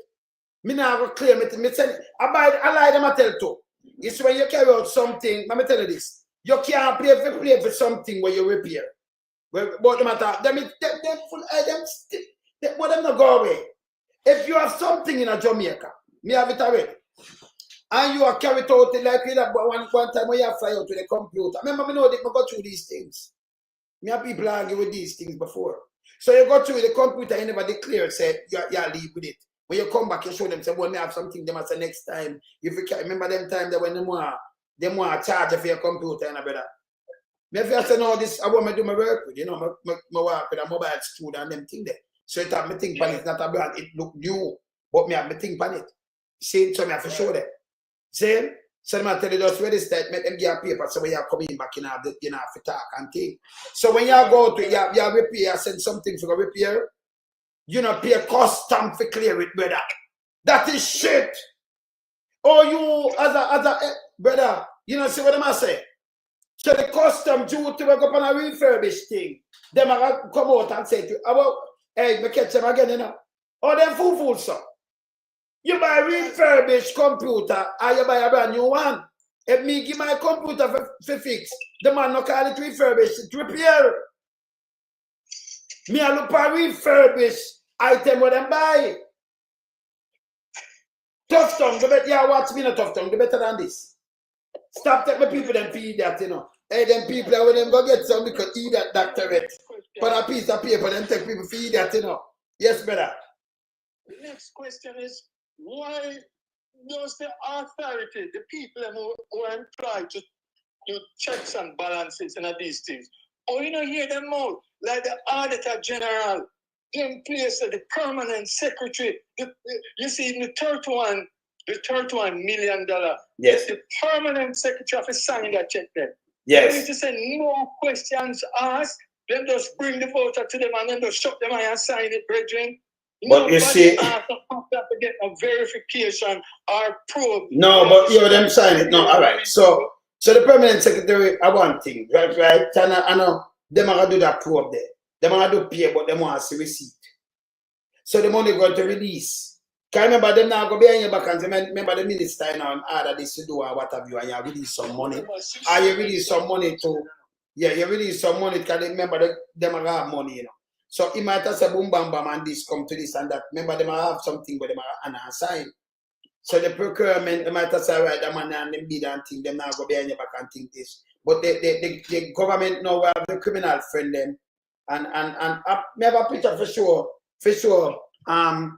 Me not claim it. Me send it. I lie them I tell too. It's when you carry out something, let me tell you this. You can't play for something where you repair. But them not go away. If you have something in a Jamaica, me have it already. And you are carried out like that one time when you fly out with a computer. Remember, me know they go through these things. Me have people argue with these things before. So you go through the computer, you never declare, say, you leave with it. When you come back, you show them, say, well, me have something, they must say next time. If you can remember them time that when they want to charge for your computer, and brother. Me if you say, no, this, I want to do my work with, you know, my work with a mobile studio and them thing there. So it have me think on it, not a brand, it look new, but me have me think on it. See, so me have to show them. See? So them tell you just where this make them give a paper so when you come in back, you have to talk and think. So when you go to you repair, send something for repair, you know, pay custom for clear it, brother. That is shit. Or you as a brother, you know, see what I say? So the custom duty will go on a refurbished thing. Them are come out and say to you, about, hey, me catch them again, you know. Or them fool, so. You buy a refurbished computer or you buy a brand new one. If me give my computer for fix, the man no call it refurbished, it repair. Me I look for refurbished item where them buy. Tough tongue, yeah, watch me no tough tongue, the better than this. Stop taking people them feed that, you know. Hey, them people when them go get some because eat that doctorate. Put a piece of paper and take people feed that, you know. Yes, brother. The next question is, why does the authority, the people who are employed to do checks and balances and these things, or you know, hear them out, like the Auditor General, them place the permanent secretary, you see in the $31 million, yes. The permanent secretary of signing that check there. Yes. They need to say no questions asked, then just bring the voter to them and then just shut them and sign it, brethren. But you see, have to get a verification or probe. No, but you them sign it. No, all right. So the permanent secretary, I want thing, right? And I know them are gonna do that probe there. Them are gonna do pay, but them want to see receipt. So the money going to release Can remember them now go behind your back and say, remember the minister now and order this to do or what have you, and you release some money. Or you release some money to, yeah, you release some money because remember them have money, you know. So he might have said boom bam bam and this come to this and that. Remember them have something where them are assign. So the procurement, they might have said right, the man and them bid and think them now go behind your back and think this. But the government now have the criminal friend them and me have a picture for sure.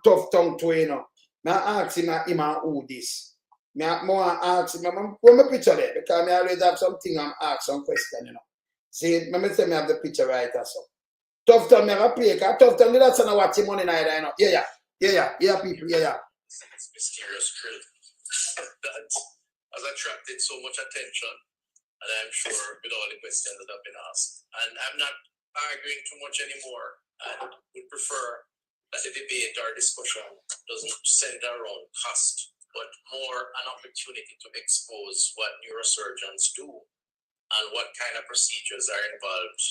Tough tongue to you know. I ask him who this. I ask him, put my picture there because I always have something I'm ask some question, you know. See, let me say me have the picture right also. Tough tongue, me have a play, because tough tongue, that's not watch him money neither, you know. Yeah, people, yeah. It's mysterious drill that has attracted so much attention, and I'm sure with all the questions that have been asked. And I'm not arguing too much anymore, and would prefer that the debate or discussion doesn't center around cost, but more an opportunity to expose what neurosurgeons do and what kind of procedures are involved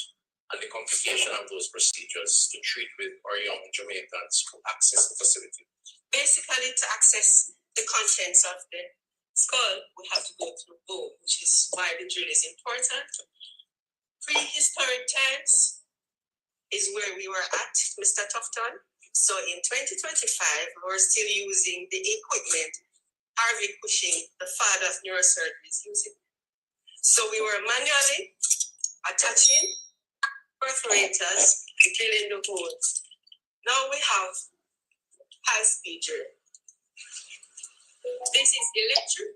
and the complication of those procedures to treat with our young Jamaicans who access the facility. Basically, to access the contents of the skull, we have to go through bone, which is why the drill is important. Prehistoric times is where we were at, Mr. Tufton. So in 2025, we're still using the equipment Harvey Cushing, the father of neurosurgery, is using. So we were manually attaching perforators, drilling the holes. Now we have high-speed drill. This is electric,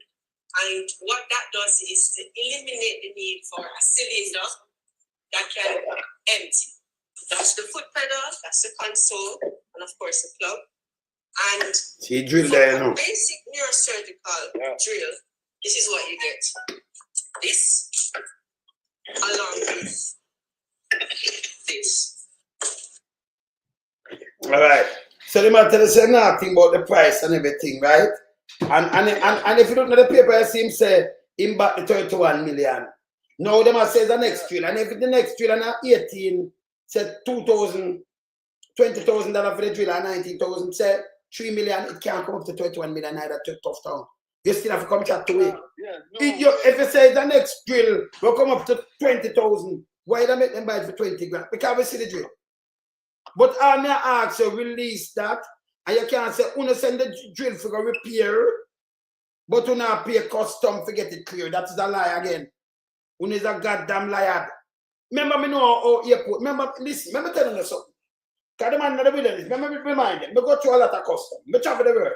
and what that does is to eliminate the need for a cylinder that can empty. That's the foot pedal, that's the console, and of course the plug. And see, drill there, no? Basic neurosurgical drill, this is what you get. This, along with this. All right. So they might tell us nothing about the price and everything, right? And if you don't know the paper, I see him say him back the 31 million. Now they must say the next drill, and if the next drill and 18 said $20,000 for the drill and 19,000 said 3 million, it can't come up to 21 million either to tough town. You still have to come chat to it. If you say the next drill will come up to 20,000, why don't make them buy it for 20 grand? Because we see the drill. But I may ask you release that, and you can't say you send the drill for a repair, but you not pay custom to get it clear. That is a lie again. You is a goddamn liar. Remember me know how airport. Remember, listen, remember telling you something. Because the man in the wilderness, remember me remind them, I go through a lot of custom. I travel the world.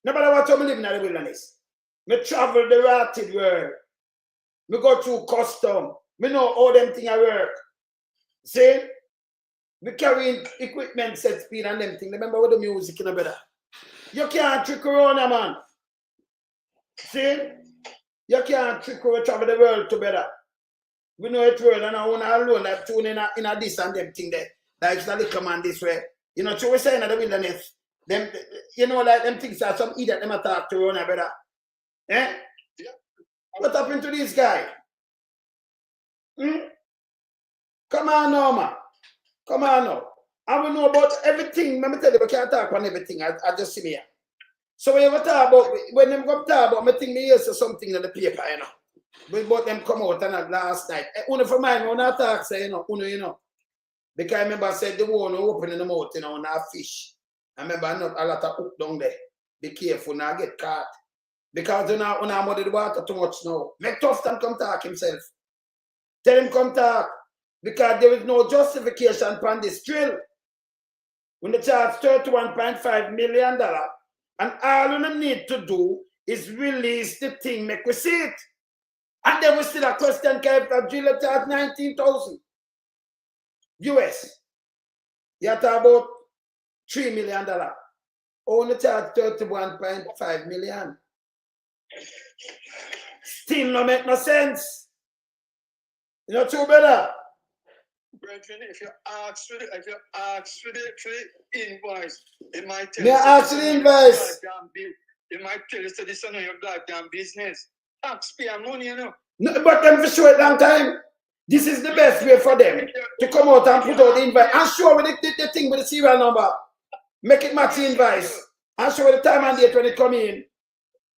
Nobody wants to live in the wilderness. I travel the rotted world. I go through custom. I know how them things work. See? We carry equipment, set speed and them things. Remember what the music in the better. You can't trick around, man. See? You can't trick around, travel the world together. We know it world and I want to alone that tune in a this and them thing there. Like the little man this way. You know, so we're saying in the wilderness. Them, you know, like them things are some idiot them attack to run, brother. Eh? Yeah. What happened to this guy? Come on now, man. Come on now. I will know about everything. Let me tell you, we can't talk on everything. I just see me here. So when you talk about, when them come talk about, I think me hear something in the paper, you know. We both them come out and last night. Uno for mine, when I talk, say, you know. Because I remember I said the one open in the mouth, you know, and I fish. I remember not a lot of hook down there. Be careful, now get caught. Because you know, muddy the water too much now. Make Tufton come talk himself. Tell him come talk. Because there is no justification for this drill. When they charge $31.5 million, and all you need to do is release the thing, make we see it. And then we still a question, if a drill charge $19,000 US. You talk about $3 million. Only charge $31.5 million. Still no make no sense. You know, too better. Brethren, if you ask for the invoice, it might tell you. Ask for the invoice. It might tell you so this is not your goddamn business. Taxpayer money, you know. No, but them for sure long time. This is the best way for them to come out and put out the invoice. And show with the thing with the serial number. Make it match the invoice. And show the time and date when it come in.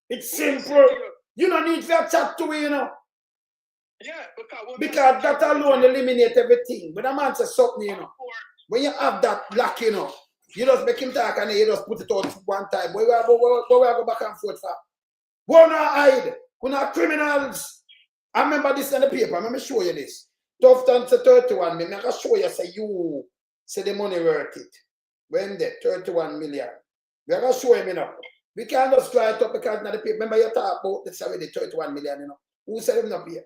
It's simple. You don't need to chat to me, you know. Yeah, because that alone eliminate everything. But a man says something, you know. When you have that black, you know, you just make him talk and you just put it out one time. But we go back and forth for. We're not hide. We're not criminals. I remember this in the paper. Let me show you this. Tufton to 31 million. I can show you, say you say the money worth it. When the 31 million. We are going to show him, you know. We can't just try it up because in the paper. Remember you talk about this already, 31 million, you know. Who said him not here?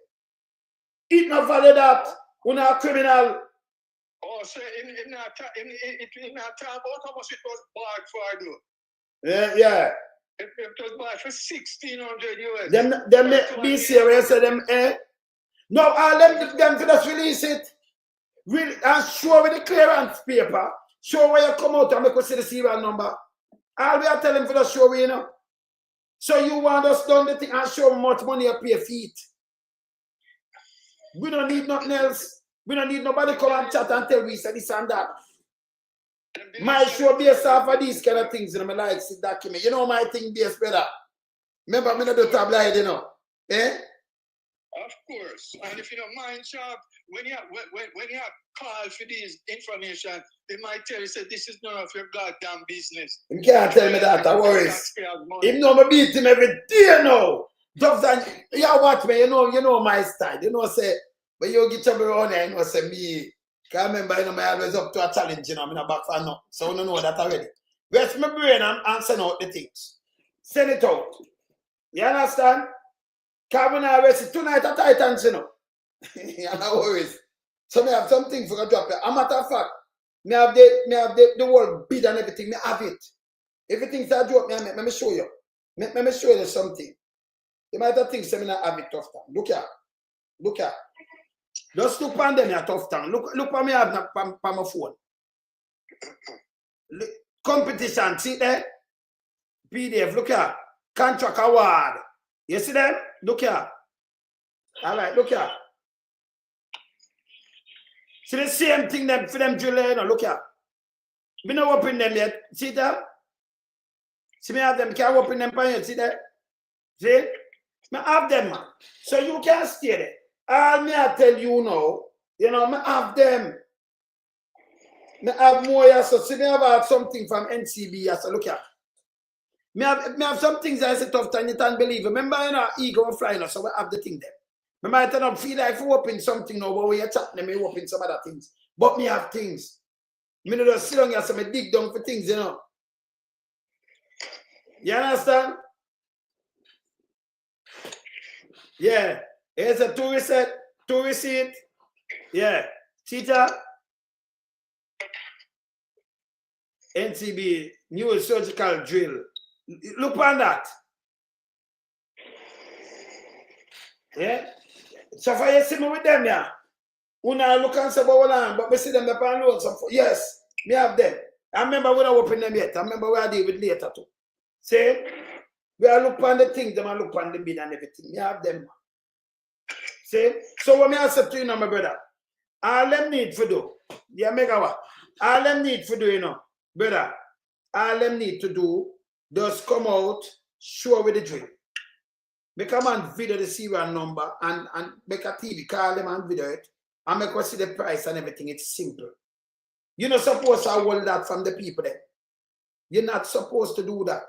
It not valid that. We're not criminal. Oh, so in not talk about how much it was bought for, though. Yeah. It was bought for $1,600 US. Them be serious, them, eh? No, I'll let them to just release it. Really, and show with the clearance paper. Show where you come out and make us see the serial number. All we are telling for the show, you know. So you want us done the thing and show how much money you pay for it. We don't need nothing else. We don't need nobody come and chat and tell we say this and that. My show based off of these kind of things, you know, I like see document. You know my thing based better. Remember, me not do tabloid, you know. Eh? Of course. And if you don't mind, Sharp, when you have call for these information, they might tell you, say, this is none of your goddamn business. You can't tell me that, I worries. Him know me beat him every day now. Just that, yeah, watch me, you know my style. You know, say, when you get trouble around here, you know, say, me, can't remember, you know, I always up to a challenge, you know, I'm not back for no. So you know that already. Rest my brain and send out the things. Send it out. You understand? Carbon arrest tonight at Titans, you know. Yeah, no worries. So me have something for a drop here. A matter of fact, me have the whole bid and everything. Me have it. Everything's a drop. Me show you. Me show you something. You might have things say me not have it tough time. Look here. Look here. Just look on them here tough time. Look what me have on my phone. Look, competition. See there? PDF. Look here. Contract award. You see them? Look here. All right, look here. See the same thing them for them July, you know, look here. We not open them yet. See that? See me have them, can't open them for you, see that? See? Me have them, man. So you can stay there. All me I tell you now, you know, me have them. Me have more, yeah, so see me have something from NCB, yeah, so look here. Me have some things I said tough time, you can't believe. Remember, you know, ego and flying, so we have the thing there. Me might not feel like we open something now, but when you're chatting, me open some other things. But me have things. Me not just sit down here, so me dig down for things, you know. You understand? Yeah. Here's a two receipt. Yeah. Cheetah. NCB, new surgical drill. Look on that. Yeah. So for you see me with them, yeah. Una look and say, but we see them up and load some. Yes, me have them. I remember we don't open them yet. I remember we are deal with later too. See? We are look on the things, them and look on the bid and everything. Me have them. See? So what me answer to you now, my brother. All them need to do. Yeah, megawatt. All them need to do, you know, brother. All them need to do, just come out, show with the drill. Make a man video the serial number and make a TV, call them and video it. And make us see the price and everything. It's simple. You're not supposed to hold that from the people then. You're not supposed to do that.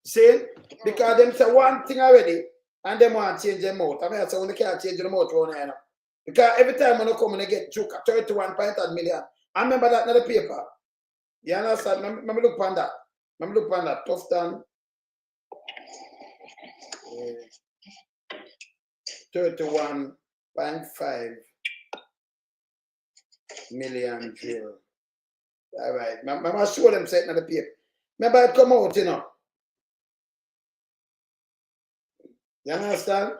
See? Because them say one thing already and them want to change them out. I mean, I say when they can't change them out around here now. Because every time when they come and they get joke 31.8 million. I remember that in the paper. You understand? Let me look on that. Let me look on that. Tufton. 31.5 million drill. All right. I'm show them setting on the paper. Remember it come out, you know. You understand?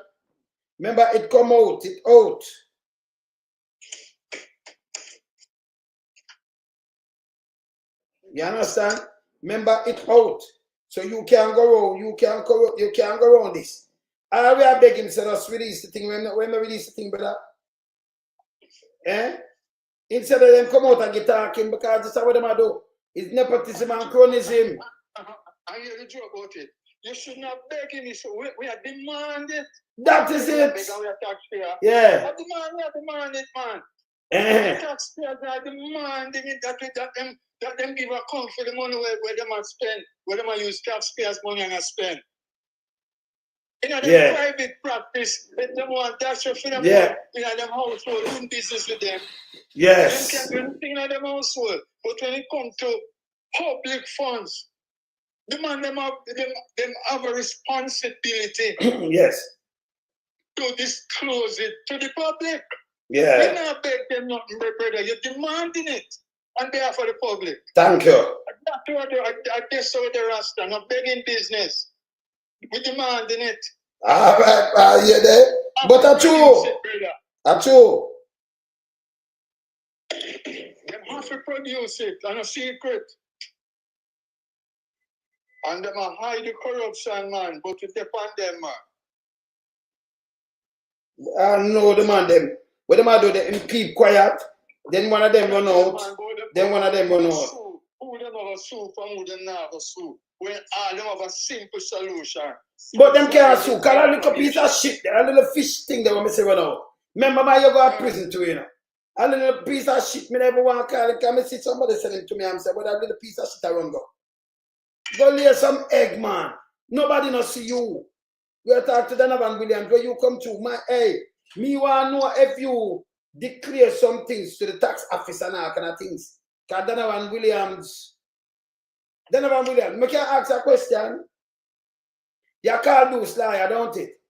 Remember it come out, it out. You understand? Remember it out. So you can't go wrong. You can't go wrong this. We are begging to us release the thing. When we release the thing, brother. Eh? Instead of them come out and get talking because that's what them do. It's nepotism and cronyism. I hear the joke about it. You should not beg me, so we are demanding. That is it. We are taxpayer. Yeah. We are demanding, man. Eh. The taxpayers are demanding it that them give account for the money where them are spend, where them are use taxpayers' money and spend. In the private practice, they want that for them in them household, doing business with them. Yes. Them can do anything in them household. But when it comes to public funds, the man them have a responsibility yes. to disclose it to the public. Yeah. You not beg them nothing, brother. You're demanding it on behalf of the public. Thank you. That's what I guess what the Rasta, not begging business. We're demanding it. All right, you there? But that's true. That's true. Them have to produce it on a secret. And them hide the corruption, man, but it depend them, man. I know the man them. What them do, they keep quiet. Then one of them run out. Then one of them run out. Who them have a sue from who them not have a sue? When all them have a simple solution. But them can't sue. Cause a little piece of shit, a little fish thing they want me say run out. Remember man, you go to prison too, you know. A little piece of shit, me never want to call it. Cause I see somebody selling to me and say, but that little piece of shit I run go. Go lay some egg, man. Nobody not see you. We are talking to Donovan Williams where you come to. My, hey, me want to know if you declare some things to the tax office and all kind of things. Because Donovan Williams, me can ask a question. You call Bruce lawyer, don't it?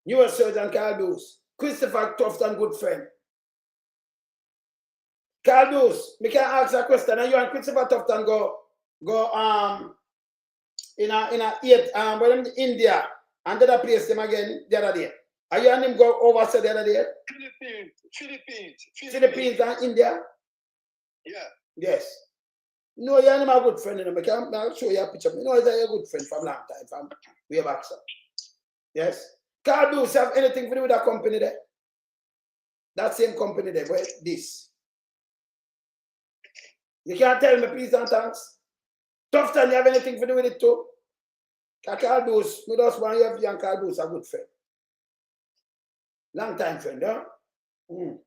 U.S. Surgeon Carl Bruce. Christopher Tufton, good friend. Carl Bruce, me can ask a question. And you and Christopher Tufton go in India and the other place them again the other day. Are you and him go over the other day? Philippines and India? Yeah. Yes. No, you and him a good friend. I'll show you a picture. You know he's a good friend from long time, from way back. So. Yes. Carl Bruce have anything to do with that company there? That same company there, where this. You can't tell me please and thanks. Tufton, you have anything to do with it too? Carl Bruce, we just want you and Carl Bruce a good friend. Long time friend, huh? Mm.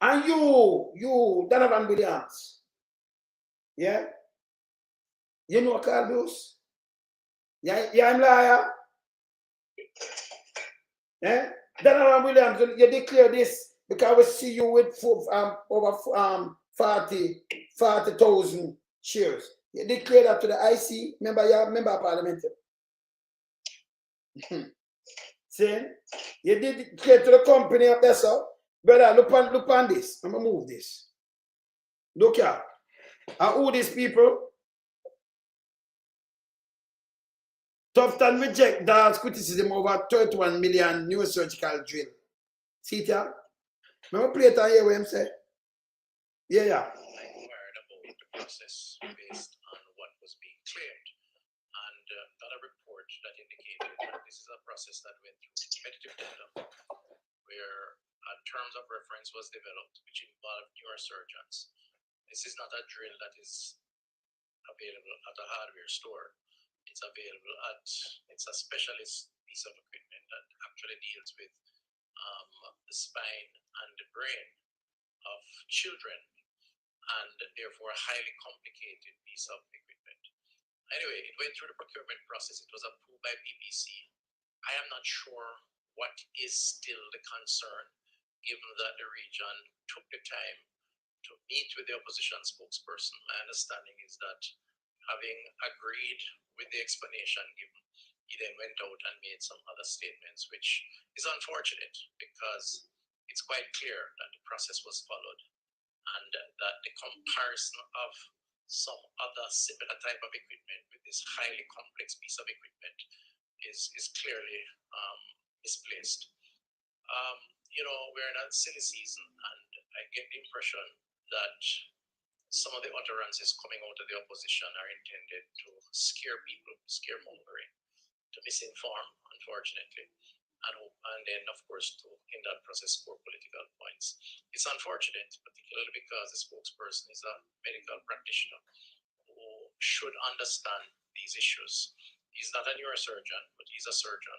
And you, Donovan Williams. Yeah? You know Carl Bruce? Yeah, I'm liar. Yeah? Donovan Williams, you declare this because we see you with over 40,000 shares. You declare that to the IC, member of parliament. See? You did declare to the company up there, so brother, look on this. I'm gonna move this. Look here. And who these people? Tufton reject Dar's criticism over 31 million new surgical drill. See it here? I'm gonna play it on here where I'm saying. Yeah. Inquired about the process based on what was being claimed, and got a report that indicated that this is a process that went through competitive tender, where a terms of reference was developed which involved neurosurgeons. This is not a drill that is available at a hardware store. It's available it's a specialist piece of equipment that actually deals with the spine and the brain of children, and therefore a highly complicated piece of equipment. Anyway, it went through the procurement process. It was approved by BBC. I am not sure what is still the concern, given that the region took the time to meet with the opposition spokesperson. My understanding is that having agreed with the explanation given, he then went out and made some other statements, which is unfortunate because it's quite clear that the process was followed and that the comparison of some other similar type of equipment with this highly complex piece of equipment is clearly misplaced. We're in a silly season, and I get the impression that some of the utterances coming out of the opposition are intended to scare people, scaremongering, to misinform, unfortunately, and then, of course, to, in that process, score political points. It's unfortunate, particularly because the spokesperson is a medical practitioner who should understand these issues. He's not a neurosurgeon, but he's a surgeon.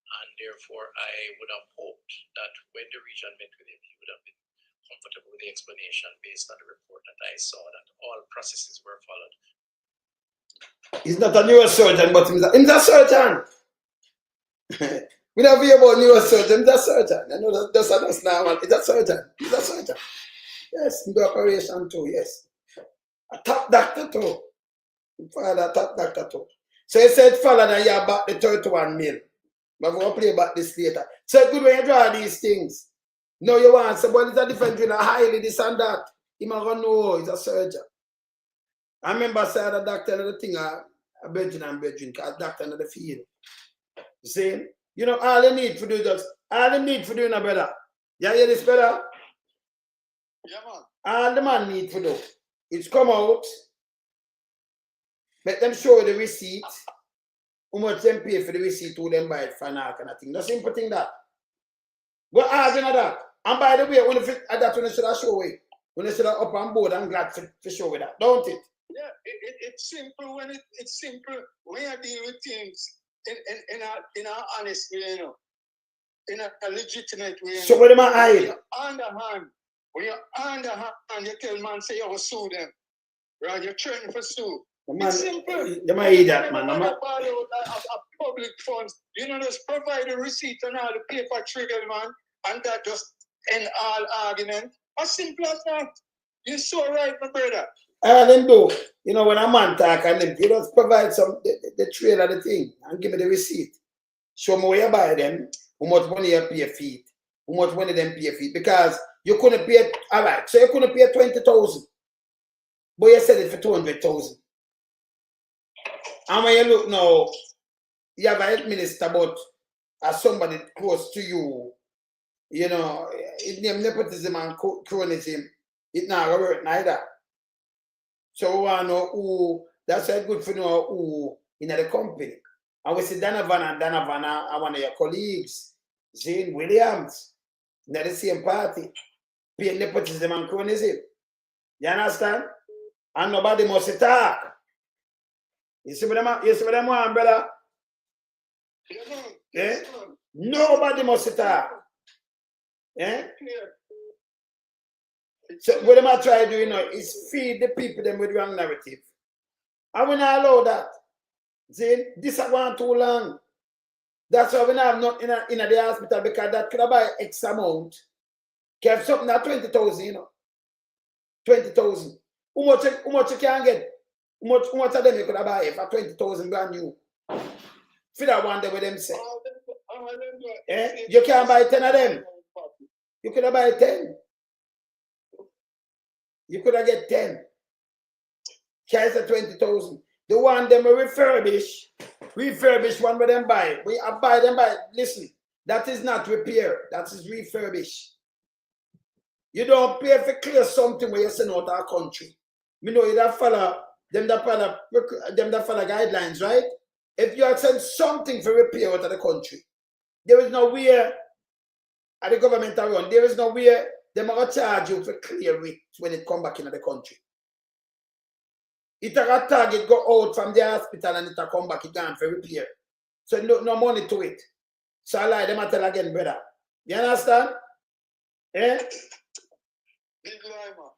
And therefore, I would have hoped that when the region met with him, he would have been comfortable with the explanation based on the report that I saw that all processes were followed. He's not a neurosurgeon, but he's a surgeon. We don't hear about neurosurgeon, he's a surgeon. I know that's normal. He's a surgeon. He's a surgeon. Yes, he do operation too, yes. A top doctor too. Father, top doctor too. So he said, Father, that you have back the 31 mil. But we're going to play back this later. So it's good when you draw these things. No, you want to say, well, it's a different between a highly this and that. He might go, no, he's a surgeon. I remember saying the doctor and the thing, a bedroom, because doctor in the field. You see? You know, all you need to do just, all you need to do, no, brother. You hear this, brother? Yeah, man. All the man need to do is come out, let them show the receipt, how much them pay for the receipt, who them buy it for now kind of thing. No simple thing that. But arguing that. And by the way, when you should have show it, when you should have up on board, I'm glad to show with that, don't it? Yeah, it's simple when it's simple when you deal with things in a honest way, you know, in a legitimate way. So what am I hiding? When you're underhand, you tell man say you will sue them. Right? You're training for sue. It's simple. You might hear that, man. Public funds. You know, just provide a receipt and all the paper trigger, man, and that just end all argument. As simple as that. You're so right, my brother. Then do. You know, when a man talk and them, you just provide some the trail of the thing and give me the receipt. Show me where you buy them, how much money you pay feet, how much money them pay feet. Because you couldn't pay, all right, so you couldn't pay 20,000. But you said it for 200,000. And when you look now, you have a health minister, but as somebody close to you, you know, it name nepotism and cronism, it's not going to work neither. So we want to know who, that's why it's good for know who in the company. And we see Donovan are one of your colleagues, Jane Williams, in the same party, paying nepotism and cronism. You understand? And nobody must talk. You see what them want, brother? Yeah? Nobody must talk. Yeah? So what am I trying to do, you know, is feed the people them with wrong narrative. I will not allow that. See, this is going too long. That's why we not have nothing in the hospital, because that could have buy X amount. Can have something at 20,000, you know. 20,000. How much you can get? How much of them you could have buy for 20,000 brand new? For that one day with them say. You can't buy 10 of them. You could have buy 10. You could have get 10. Can't say 20,000. The one them refurbish one with them buy. We buy them buy. Listen, that is not repair. That is refurbish. You don't pay for clear something where you send out our country. You know, you that follow guidelines, right? If you send something for repair out of the country, there is no way at the government around. There is no way they might charge you for clear it when it come back into the country. It a target go out from the hospital and it a come back again for repair. So no money to it. So I lie them I tell again, brother. You understand? Eh? Big lie, man.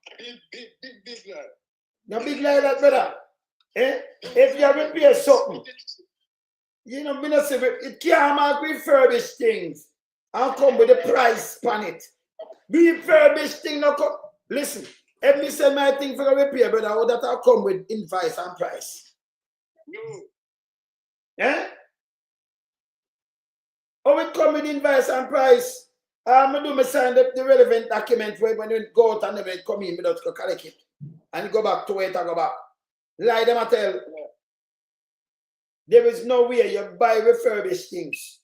Big lie. No big lie that, brother. Eh? If you repair something, you know, it can't refurbish things and come with a price on it. Refurbished thing no come. Listen, if me sell my thing for a repair, brother, how that will come with invoice and price? No. Eh? How it come with invoice and price? I do me sign the relevant document when you go out and then come in, me don't go collect it. And go back to it and go back. Lie them I tell. There is no way you buy refurbished things.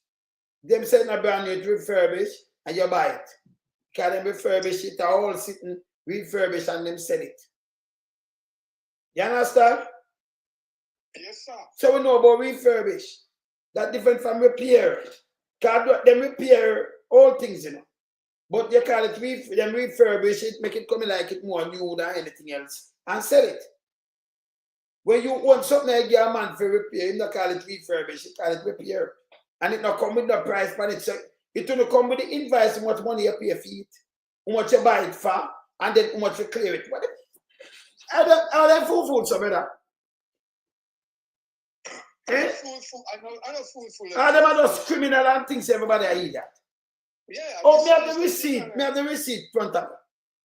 Them send a brand new to refurbish and you buy it. Can them refurbish it, all sitting, refurbish and them sell it. You understand? Yes, sir. So we know about refurbish. That's different from repair. Because them repair all things, you know. But you call it them refurbish it, make it come like it more new than anything else, and sell it. When you want something like a man for repair, you don't call it refurbish, you call it repair. And it not come with no price on it. So it will come with the invoice how much money you pay for it, how much you buy it for, and then how much you clear it. What are they fool some brother? Eh? I know fool. Them are just criminal and things everybody I hear that. Yeah. Oh, me have the receipt. Me have the receipt front of me.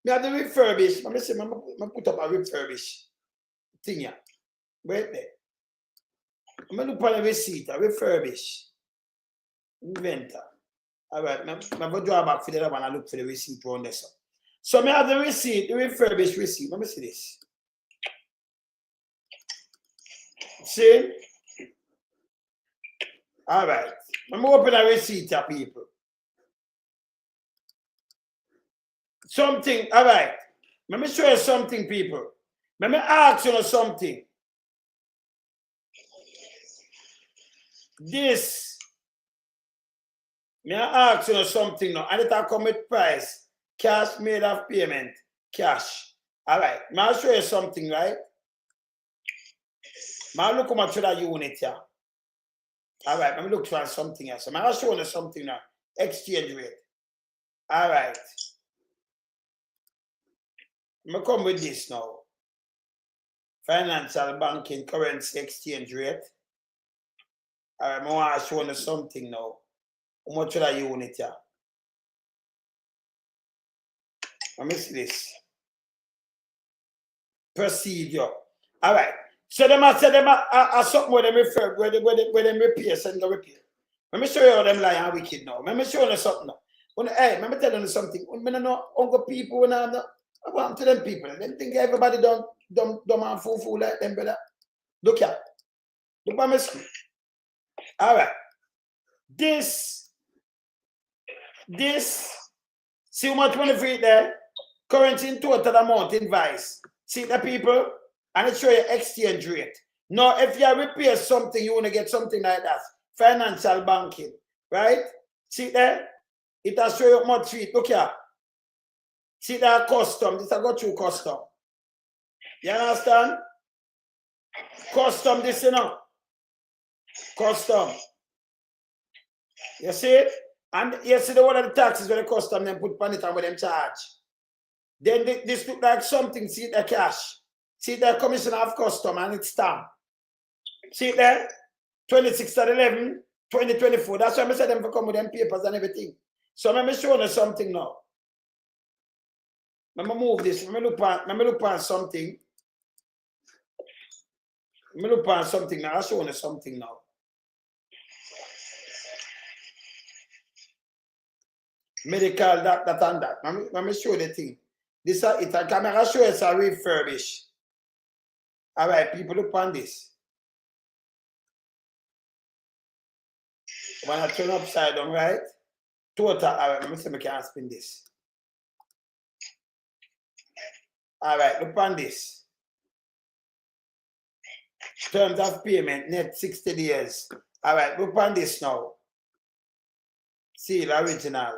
Me have the refurbish. Let me say, I put up a refurbish thing here. Wait there. I'm going to look on the receipt, a refurbish. Inventor. All right, I'm going to draw back for the other one and look for the receipt on this. So I have the receipt, the refurbished receipt. Let me see this. See? All right. I'm going to open a receipt here, people. Something, all right. Let me show you something, people. Let me ask you something. This, may I ask you something now? And it will come with price. Cash made of payment. Cash. All right. May I show you something, right? May I look how much for that unit here? All right. Let me look for something else. So may I show you something now? Exchange rate. All right. I'm going to come with this now. Financial banking currency exchange rate. All right, I want to show you something now. How much for that unit here? Let me see this. Procedure. All right. So them I say them are something where them refer where them repair, send the repair. Let me show you how them lie and wicked now. Let me show you something now. Hey, let me tell you something. When I know uncle people, when I know, I want to them people. Them think everybody dumb and fool like them, brother. Look here. Look at my screen. All right. This, see how much money for it there? Currency in total amount invoice. See the people? And it show you exchange rate. Now, if you repair something, you want to get something like that. Financial banking. Right? See there? It will show you how much for it. Look here. See that custom. This will go through custom. You understand? Custom this, you know. Custom. You see it? And you see the one of the taxes where the custom then put on it and with them charge. Then this look like something, see the cash. See the commission of custom and it's stamp. See it there? 26/11, 2024. That's why I said them to come with them papers and everything. So let me show you something now. Let me move this. Let me look on something. Let me look on something now. I'll show you something now. Medical, that and that. Let me show you the thing. This it a camera show it's a refurbish. All right, people, look on this. When I turn upside down, right? Total. All right, let me see if I can spin this. All right, look on this. Terms of payment, net 60 days. All right, look on this now. See the original.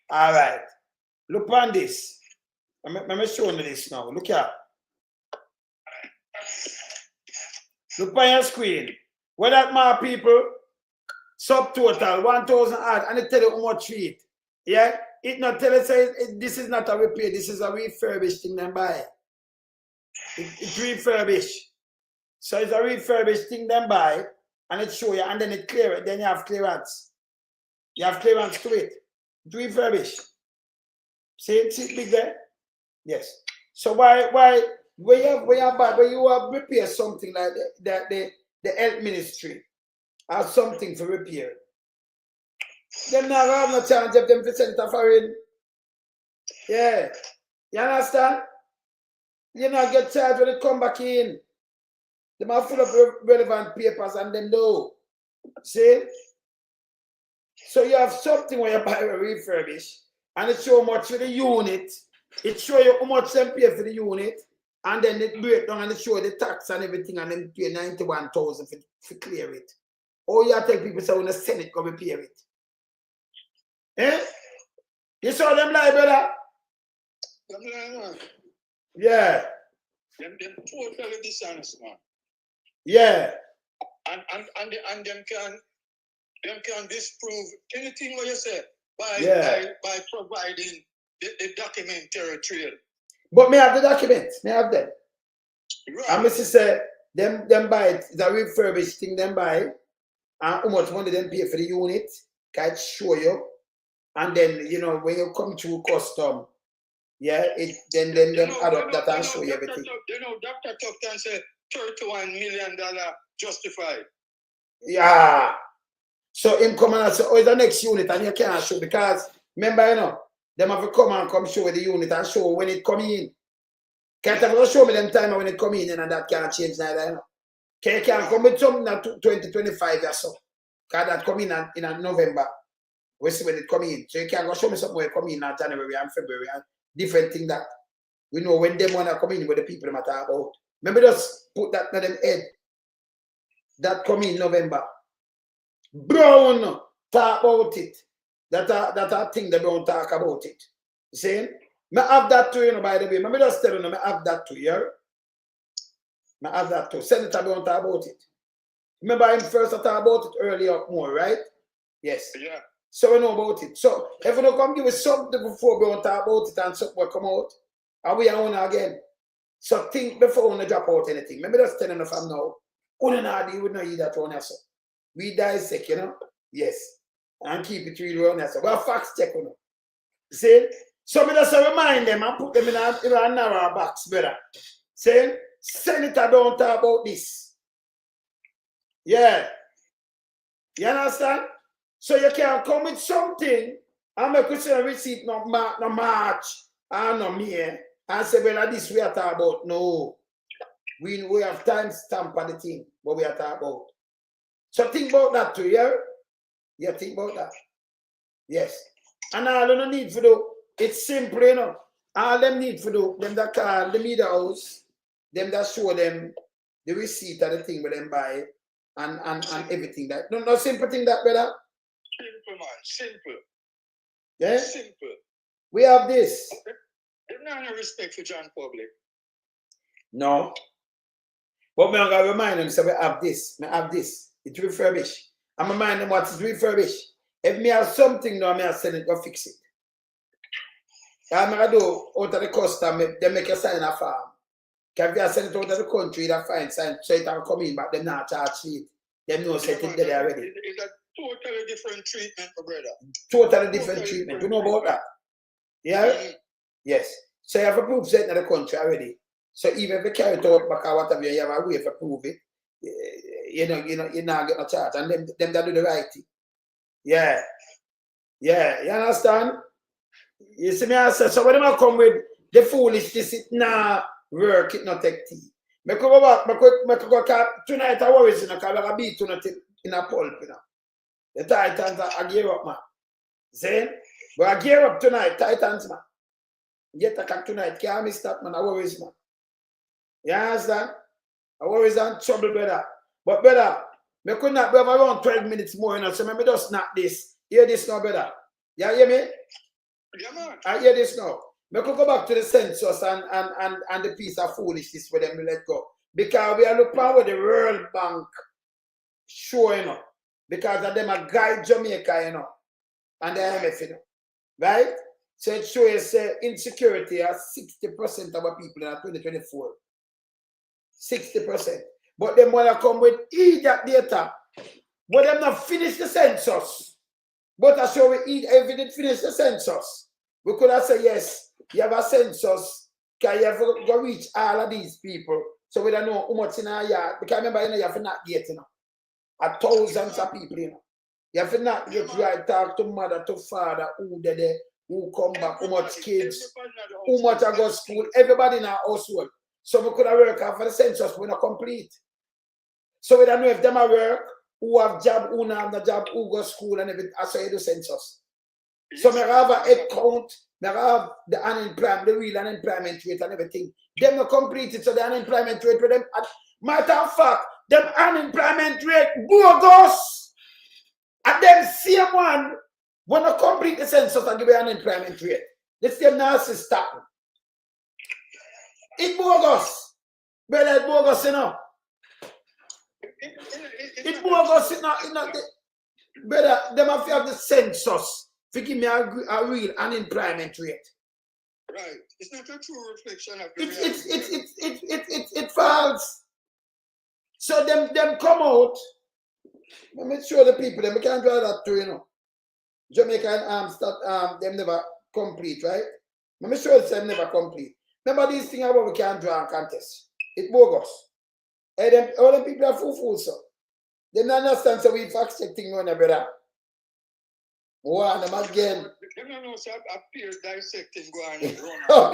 All right. Look on this. Let me show you this now. Look here. Look on your screen. Where that more people, subtotal 1,000 odd, and it tell you how much for it. Yeah? It not tell you say this is not a repair, this is a refurbished thing then buy. It's refurbished. So it's a refurbished thing then buy, and it show you, and then it clear it. Then you have clearance. You have clearance to it. It's refurbished. See it big there? Yes. So why when you have repair something like that the health ministry has something to repair. Them not have no chance of them to send it foreign. Yeah. You understand? You not get charged when it come back in. Them are full of relevant papers and them know. See? So you have something where you buy a refurbish and it show how much for the unit. It show you how much them pay for the unit. And then it break down and it show the tax and everything and then pay 91,000 for clear it. Or you tell people say when the Senate go repair it. Eh? You saw them lie, brother? Yeah. Them totally dishonest, man. Yeah. And them can disprove anything what you say by providing the documentary trail. But me have the documents. Me have them. Right. And Mrs. say them buy it. It's a refurbished thing them buy. And how much money them pay for the unit. Can it show you? And then you know when you come through custom, yeah, then add up that and show you everything. You know, Dr. Tufton said $31 million justified. Yeah. So him come and say, oh, it's the next unit and you can't show because remember, you know, them have to come show the unit and show when it come in. Can't ever show me them time when it come in and that can't change neither, you know. Can't come with something in 2025 or so. Because that come in November. We see when it come in. So you can't go show me something when it come in January and February and different thing that we know when them wanna come in with the people them talk about. Maybe just put that in them head. That come in November. Brown talk about it. That thing they don't talk about it. You see? I have that too, you know, by the way. Let me just tell you, I have that too, yeah? I have that too. Senator don't talk about it. Remember him first talk about it earlier more, right? Yes. Yeah. So we know about it. So if we don't come give us something before we don't talk about it and something will come out, and we are on again. So think before we drop out anything. Maybe just tell you from now. We would not eat that one also. We dissect, you know? Yes. And keep it real on us. Well, facts check on them. See? So we just remind them and put them in a narrow box, brother. See? Senator don't talk about this. Yeah. You understand? So you can come with something and make us a receipt no March and no May and say, well, this we are talking about. No. We have time stamp on the thing, what we are talking about. So think about that too, yeah? Yeah, think about that. Yes. And all you need to do, it's simple, you know. All them need to do, them that call the media house, them that show them the receipt of the thing with them buy and everything that. No simple thing that, brother. Simple, man. Simple. Yeah? Simple. We have this. There's not no respect for John Public. No. But I'm going to remind them, so we have this. We have this. It's refurbished. I'm going to remind them what is refurbished. If me have something now, I send it, go fix it. I'm going to do out of the custom, they make a sign a farm. If you send it out of the country, they find sign, so it will come in, but they're not charged it. They know set it there already. It's a totally different treatment, brother. Totally different treatment. You know about that? Yeah? Yes. So you have a proof set in the country already. So even if you carry it out back or whatever, you have a way to prove it. You're not getting a charge. And them that do the right thing. Yeah. Yeah. You understand? You see me I say, so when I come with the foolishness, it not work, it not take tea. I could go back, I could go tonight I worry, because I have a beat tonight in a pulp, you know. The Titans are gear up, man. See? But I gear up tonight, Titans, man. Get a cock tonight, can't miss that, man. I worries, man. You understand? I worries and trouble, brother. But, brother, I could not be around 12 minutes more, you know, so maybe just not this. Hear this now, brother. You hear me? Yeah, man. I hear this now. I could go back to the census and the piece of foolishness where them let go. Because we are looking at the World Bank show, you know. Because of them a guide Jamaica, you know. And the IMF, you know. Right? So it shows insecurity at 60% of our people in 2024. 60%. But them want to come with idiot data. But them not finish the census. But I show we didn't finish the census. We could have said, yes, you have a census. Can you have to go reach all of these people? So we don't know how much in our yard. Because remember, you know, you have to not get, you know. Thousands of people, you know. You have to not get right, talk to mother, to father, who they there, who come back, how much kids, how much I go to school, everybody in our household. So we could have worked out for the census, we're not complete. So we don't know if them are work, who have job, who not have the job, who go to school and everything, as I do census. So we have a head count, we have the unemployment, the real unemployment rate and everything. Them not completed, so the unemployment rate with them, matter of fact, them unemployment rate bogus. And them same one, when I complete the census and give you unemployment rate, the same nurses stop. It bogus. Brother, it's bogus, you know. It's bogus, you know. Brother, them have to have the census to give me a real unemployment rate. Right. It's not a true reflection of the reality. It's false. So them come out. Let me show the people. Them can't draw that too, you know. Jamaican them never complete, right? Let me show you them never complete. Remember these things about we can't draw and contest. It's bogus. And all them people are fools, so. They don't understand, so we fact check thing on, brother. One them again. They don't know, so I peer dissecting going on.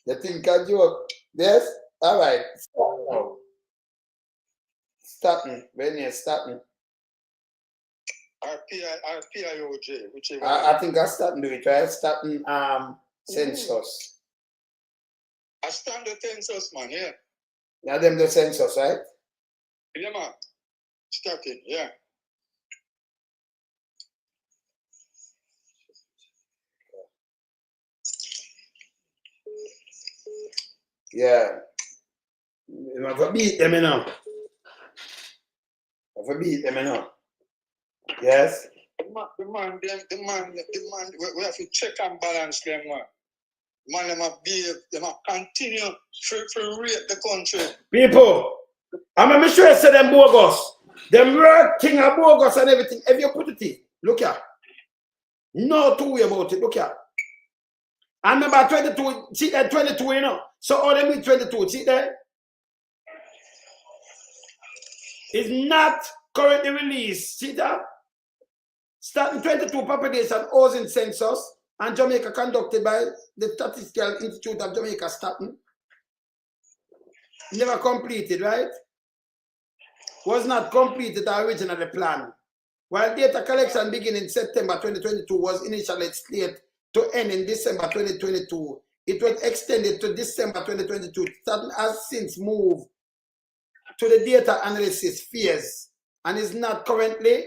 You think I joke? Yes? All right. Starting. When you're starting. RPIOJ, whichever. I think I starting do it, right? Starting census. I stand the census, man, yeah. Now them the census, right? Yeah, man. Starting, yeah. Yeah. You have to beat them, you know. You have to beat them, you know. Yes? The man, we have to check and balance them, man. Man, them have behave, them have continue to rate the country. People, I'm sure I said them bogus. Them work thing are bogus and everything. If you put it in, look here. No two way about it, look here. I remember 22, see that 22, you know. So all them with 22, see that? It's not currently released, see that? Starting 22 population housing census and Jamaica conducted by the Statistical Institute of Jamaica starting. Never completed, right? Was not completed originally planned. While data collection beginning in September 2022 was initially slated to end in December 2022, it was extended to December 2022. Starting has since moved to the data analysis phase and is not currently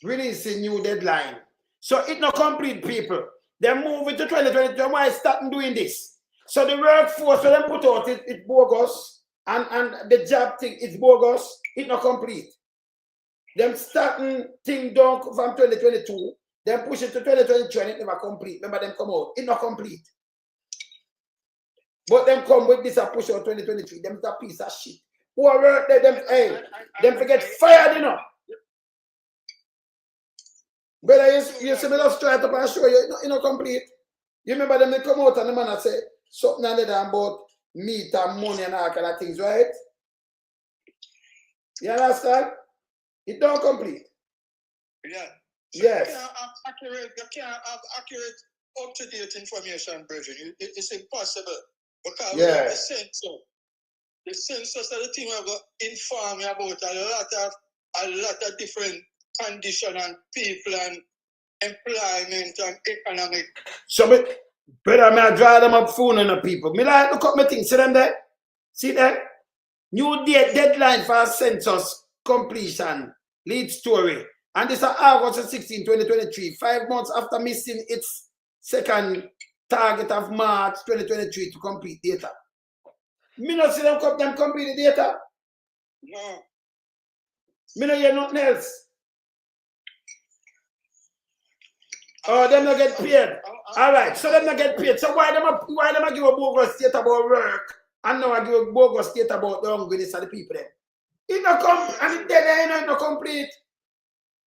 releasing new deadline. So it not complete, people. They move it to 2022. Why starting doing this? So the workforce when they put out it's bogus, and the job thing is bogus. It not complete. Them starting thing down from 2022. Then push it to 2023 and it never complete. Remember them come out. It not complete. But them come with this and push out 2023. Them is a piece of shit. Who are work them forget fired, you know. But you see me just try to and show you, it's not complete. You remember them they come out and the man say something and about meat and money and all kind of things, right? You understand? It don't complete. Yeah. So yes. You can't have accurate, up-to-date information, brethren. It's impossible. Because we have the census. The census are the thing we're going to inform you about a lot of different conditions and people and employment and economic. So, brother, I draw them up phone on the people. Me like, look up my thing. See them there? See there? New date deadline for census completion. Lead story. And this is August 16, 2023. 5 months after missing its second target of March 2023 to complete data. Me not see them complete the data. No. Me not hear nothing else. Oh, them not get paid. All right, so them not get paid. So why them give a bogus state about work and now I give a bogus state about the hungriness of the people then? It not come and it dead, it not complete.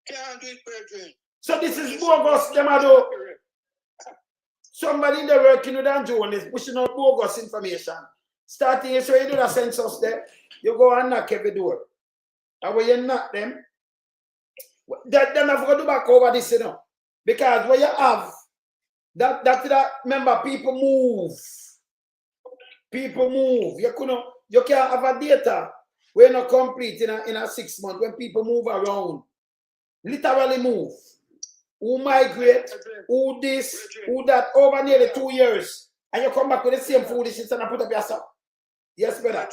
Can't do it, brethren. So this is bogus. Them are do. Somebody in the working with Andrew is pushing out bogus information. Starting so you do the census there, you go and knock every door. And when you knock them have to do back over this, you know. Because when you have that remember people move. People move. You can't have a data when not complete in a 6 months when people move around. Literally move. Who migrate, who this, who that over nearly 2 years. And you come back with the same foolishness and put up yourself. Yes, brother.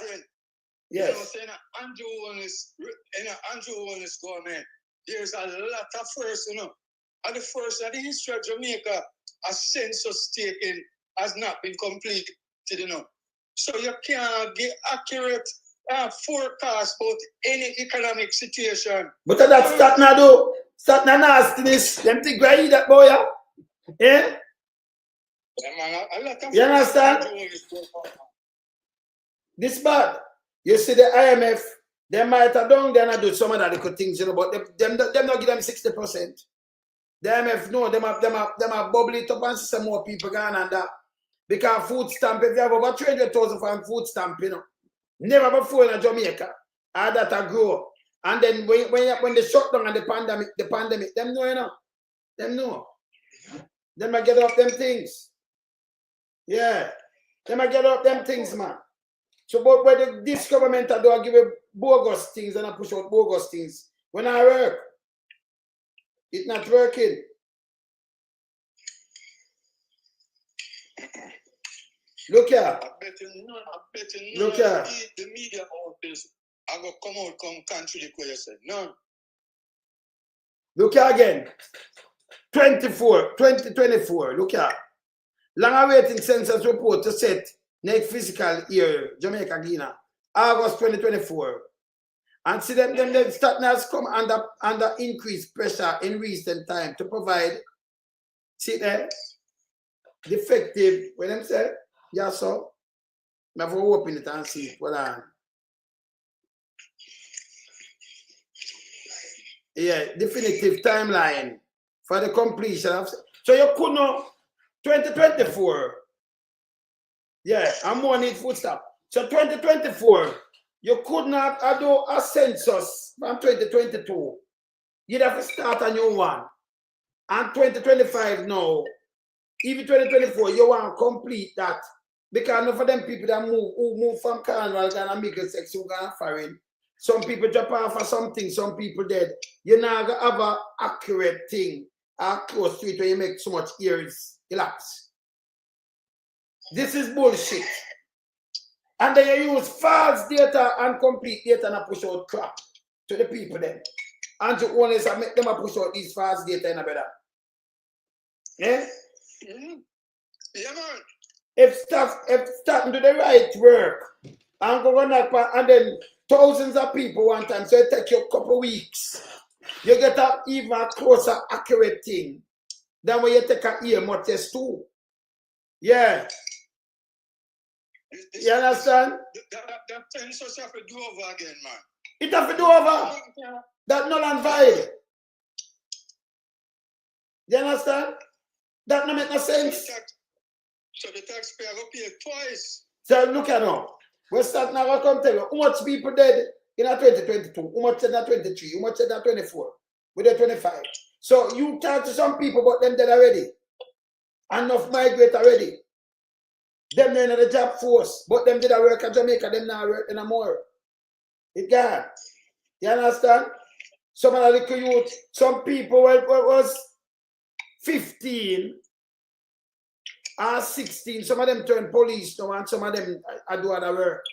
Yes. You know, saying Andrew Holness government, there's a lot of first, you know. And the first of the history of Jamaica, a census taking has not been completed, you know. So you can't get accurate forecast about any economic situation. But that's that now though. Start na nastiness. Them think I eat that boy, yeah? Yeah? You understand? This bad. You see the IMF, they might have done, they're not do some of that little things, you know, but them not give them 60%. The IMF, no, them have bubble it up and see some more people going on that. Because food stamp, if you have over 300,000 for food stamp, you know, never before in Jamaica, all that a grow. And then when they shut down and the pandemic, them know, you know, them know. Them might get up them things. Yeah, them might get up them things, man. So, but when this government do give you bogus things and I push out bogus things, when I work, it's not working. Look here. Look here. The media outlets are going to come out, contradict what you said. None. Look here again. 2024. Look here. Long awaiting census report to set next fiscal year, Jamaica, Guinea, August 2024. And see them start now come under increased pressure in recent time to provide, see there, defective, when them say, yeah, so, I have to open it and see it. Hold on. Yeah, definitive timeline for the completion of, so you could know 2024. Yeah, and more need food stop. So 2024, you could not do a census from 2022. You'd have to start a new one. And 2025 now, even 2024, you want to complete that. Because enough of them people that move from Carnival and Middlesex who go foreign. Some people drop off for something, some people dead. You're not going to have an accurate thing close to it when you make so much years elapse. This is bullshit. And then you use false data and complete data and push out crap to the people then. And to Holness and make them push out these false data in a better. Yeah? Yeah, man. If starting to the right work and go on and then thousands of people one time, so it take you a couple of weeks. You get an even closer, accurate thing than when you take a year more test too. Yeah. You understand? That census have to do over again, man. It have to do over. That null and void. You understand? That no make no sense. So the taxpayer will pay twice. So look at now. We start now, I come tell you, how much people dead in 2022, how much in 23, how much in 24, with the 25. So you talk to some people about them dead already. Enough migrate already. Them in the job force, but them did a work at Jamaica, them now work in a more. It can't. You understand? Some of the little youth, some people was 15 or 16, some of them turn police now and some of them are doing other work.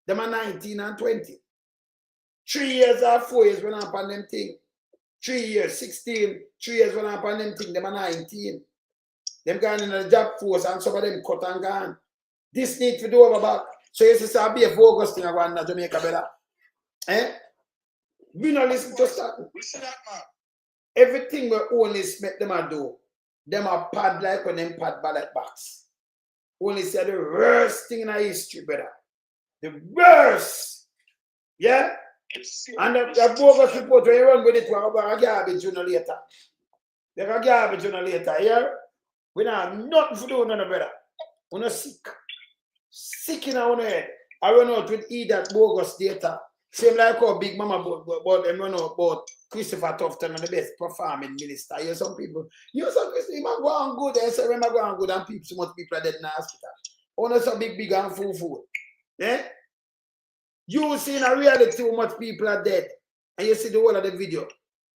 Them are 19 and 20. 3 years or 4 years when I'm upon them thing. 3 years, 16, 3 years when I'm upon them thing, them are 19. Them gone in the job force and some of them cut and gone. This need to do over back. So you see, I'll be a bogus thing around Jamaica better. Eh? We not listen to that. We see that, man. Everything we Holness make them a do. Them are pad like when them pad ballot box. Holness said the worst thing in our history, brother. The worst. Yeah? And the bogus report, when you run with it, we're a garbage sooner or later. They're a garbage sooner or later. Yeah? We don't have nothing to do with none, brother. We're not sick. Sick in our head. I run out with that bogus data. Same like how Big Mama about them run out about Christopher Tufton and the best performing minister. You some people, you some Christopher, you go on good, and say, remember go on good, and people, so much people are dead in the hospital. Only so big and full. Eh? You see in a reality how much people are dead, and you see the whole of the video.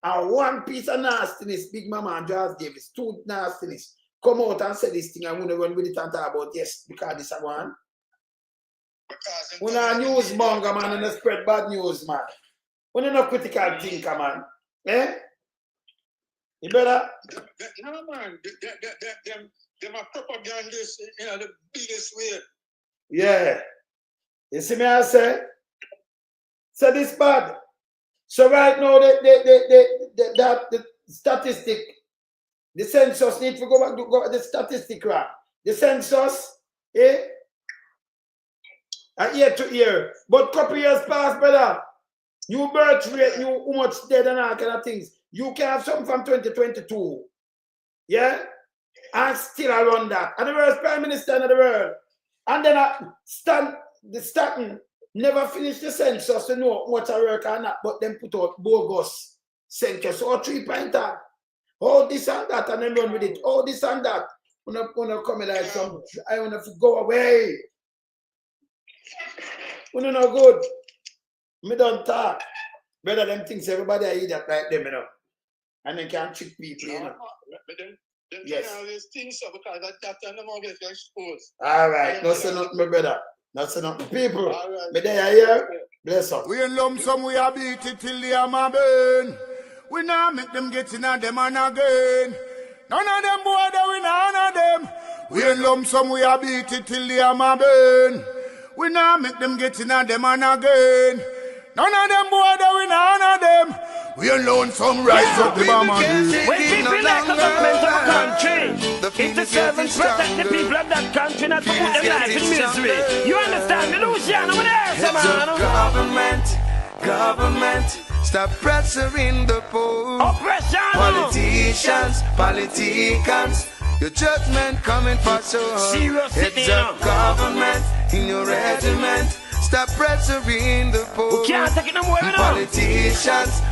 And one piece of nastiness, Big Mama and Charles Davis, two nastiness, come out and say this thing, and we run with it and talk about yes, because this is one. When a news monger, man, and spread bad news, man. When you're not critical thinker, man. Eh? You better? No, man. Them are propagandists in the biggest way. Yeah. You see me, I say? So this bad. So right now, the statistic, the census need to go back to the statistic, right? The census, year to year. But couple years past, brother, new birth rate, new how much dead and all kind of things. You can have something from 2022. Yeah? And still around that. And the worst prime minister in the world. And then the Stanton never finished the census to know what I work or not, but then put out bogus census or 3-pointer. All this and that, and then run with it. All this and that. Wanna come like some, I wanna go away. Wanna no good. Me don't talk. Better them things everybody I eat that like them, you know. And they can't trick people, you know. Yes. These things because that time them all get exposed. All right, no say nothing, my brother. No say nothing. People, me there here, bless up. We in lump sum, we a beat it till the hammer burn. We now make them get in and them and again. None of them boy that we none of them. We in lump sum, we a beat it till the hammer burn. We now make them get in and them and again. None of them boy that we none of them. We alone some rise up the bomb and when people like the government of a country, it serves to protect the people of that country, not to put their life in misery. You understand me, Luciano? What else, man? Government, stop pressuring the poor. Oppression. Politicians, your judgment coming for sure. Serious it's a government in your regiment. Stop pressuring the poor. We can't take it no more, Politicians,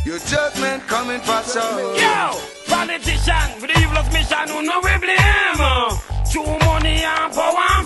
your judgment coming for sure. Yo, politician with the evilest mission, who no we blame. True money and power.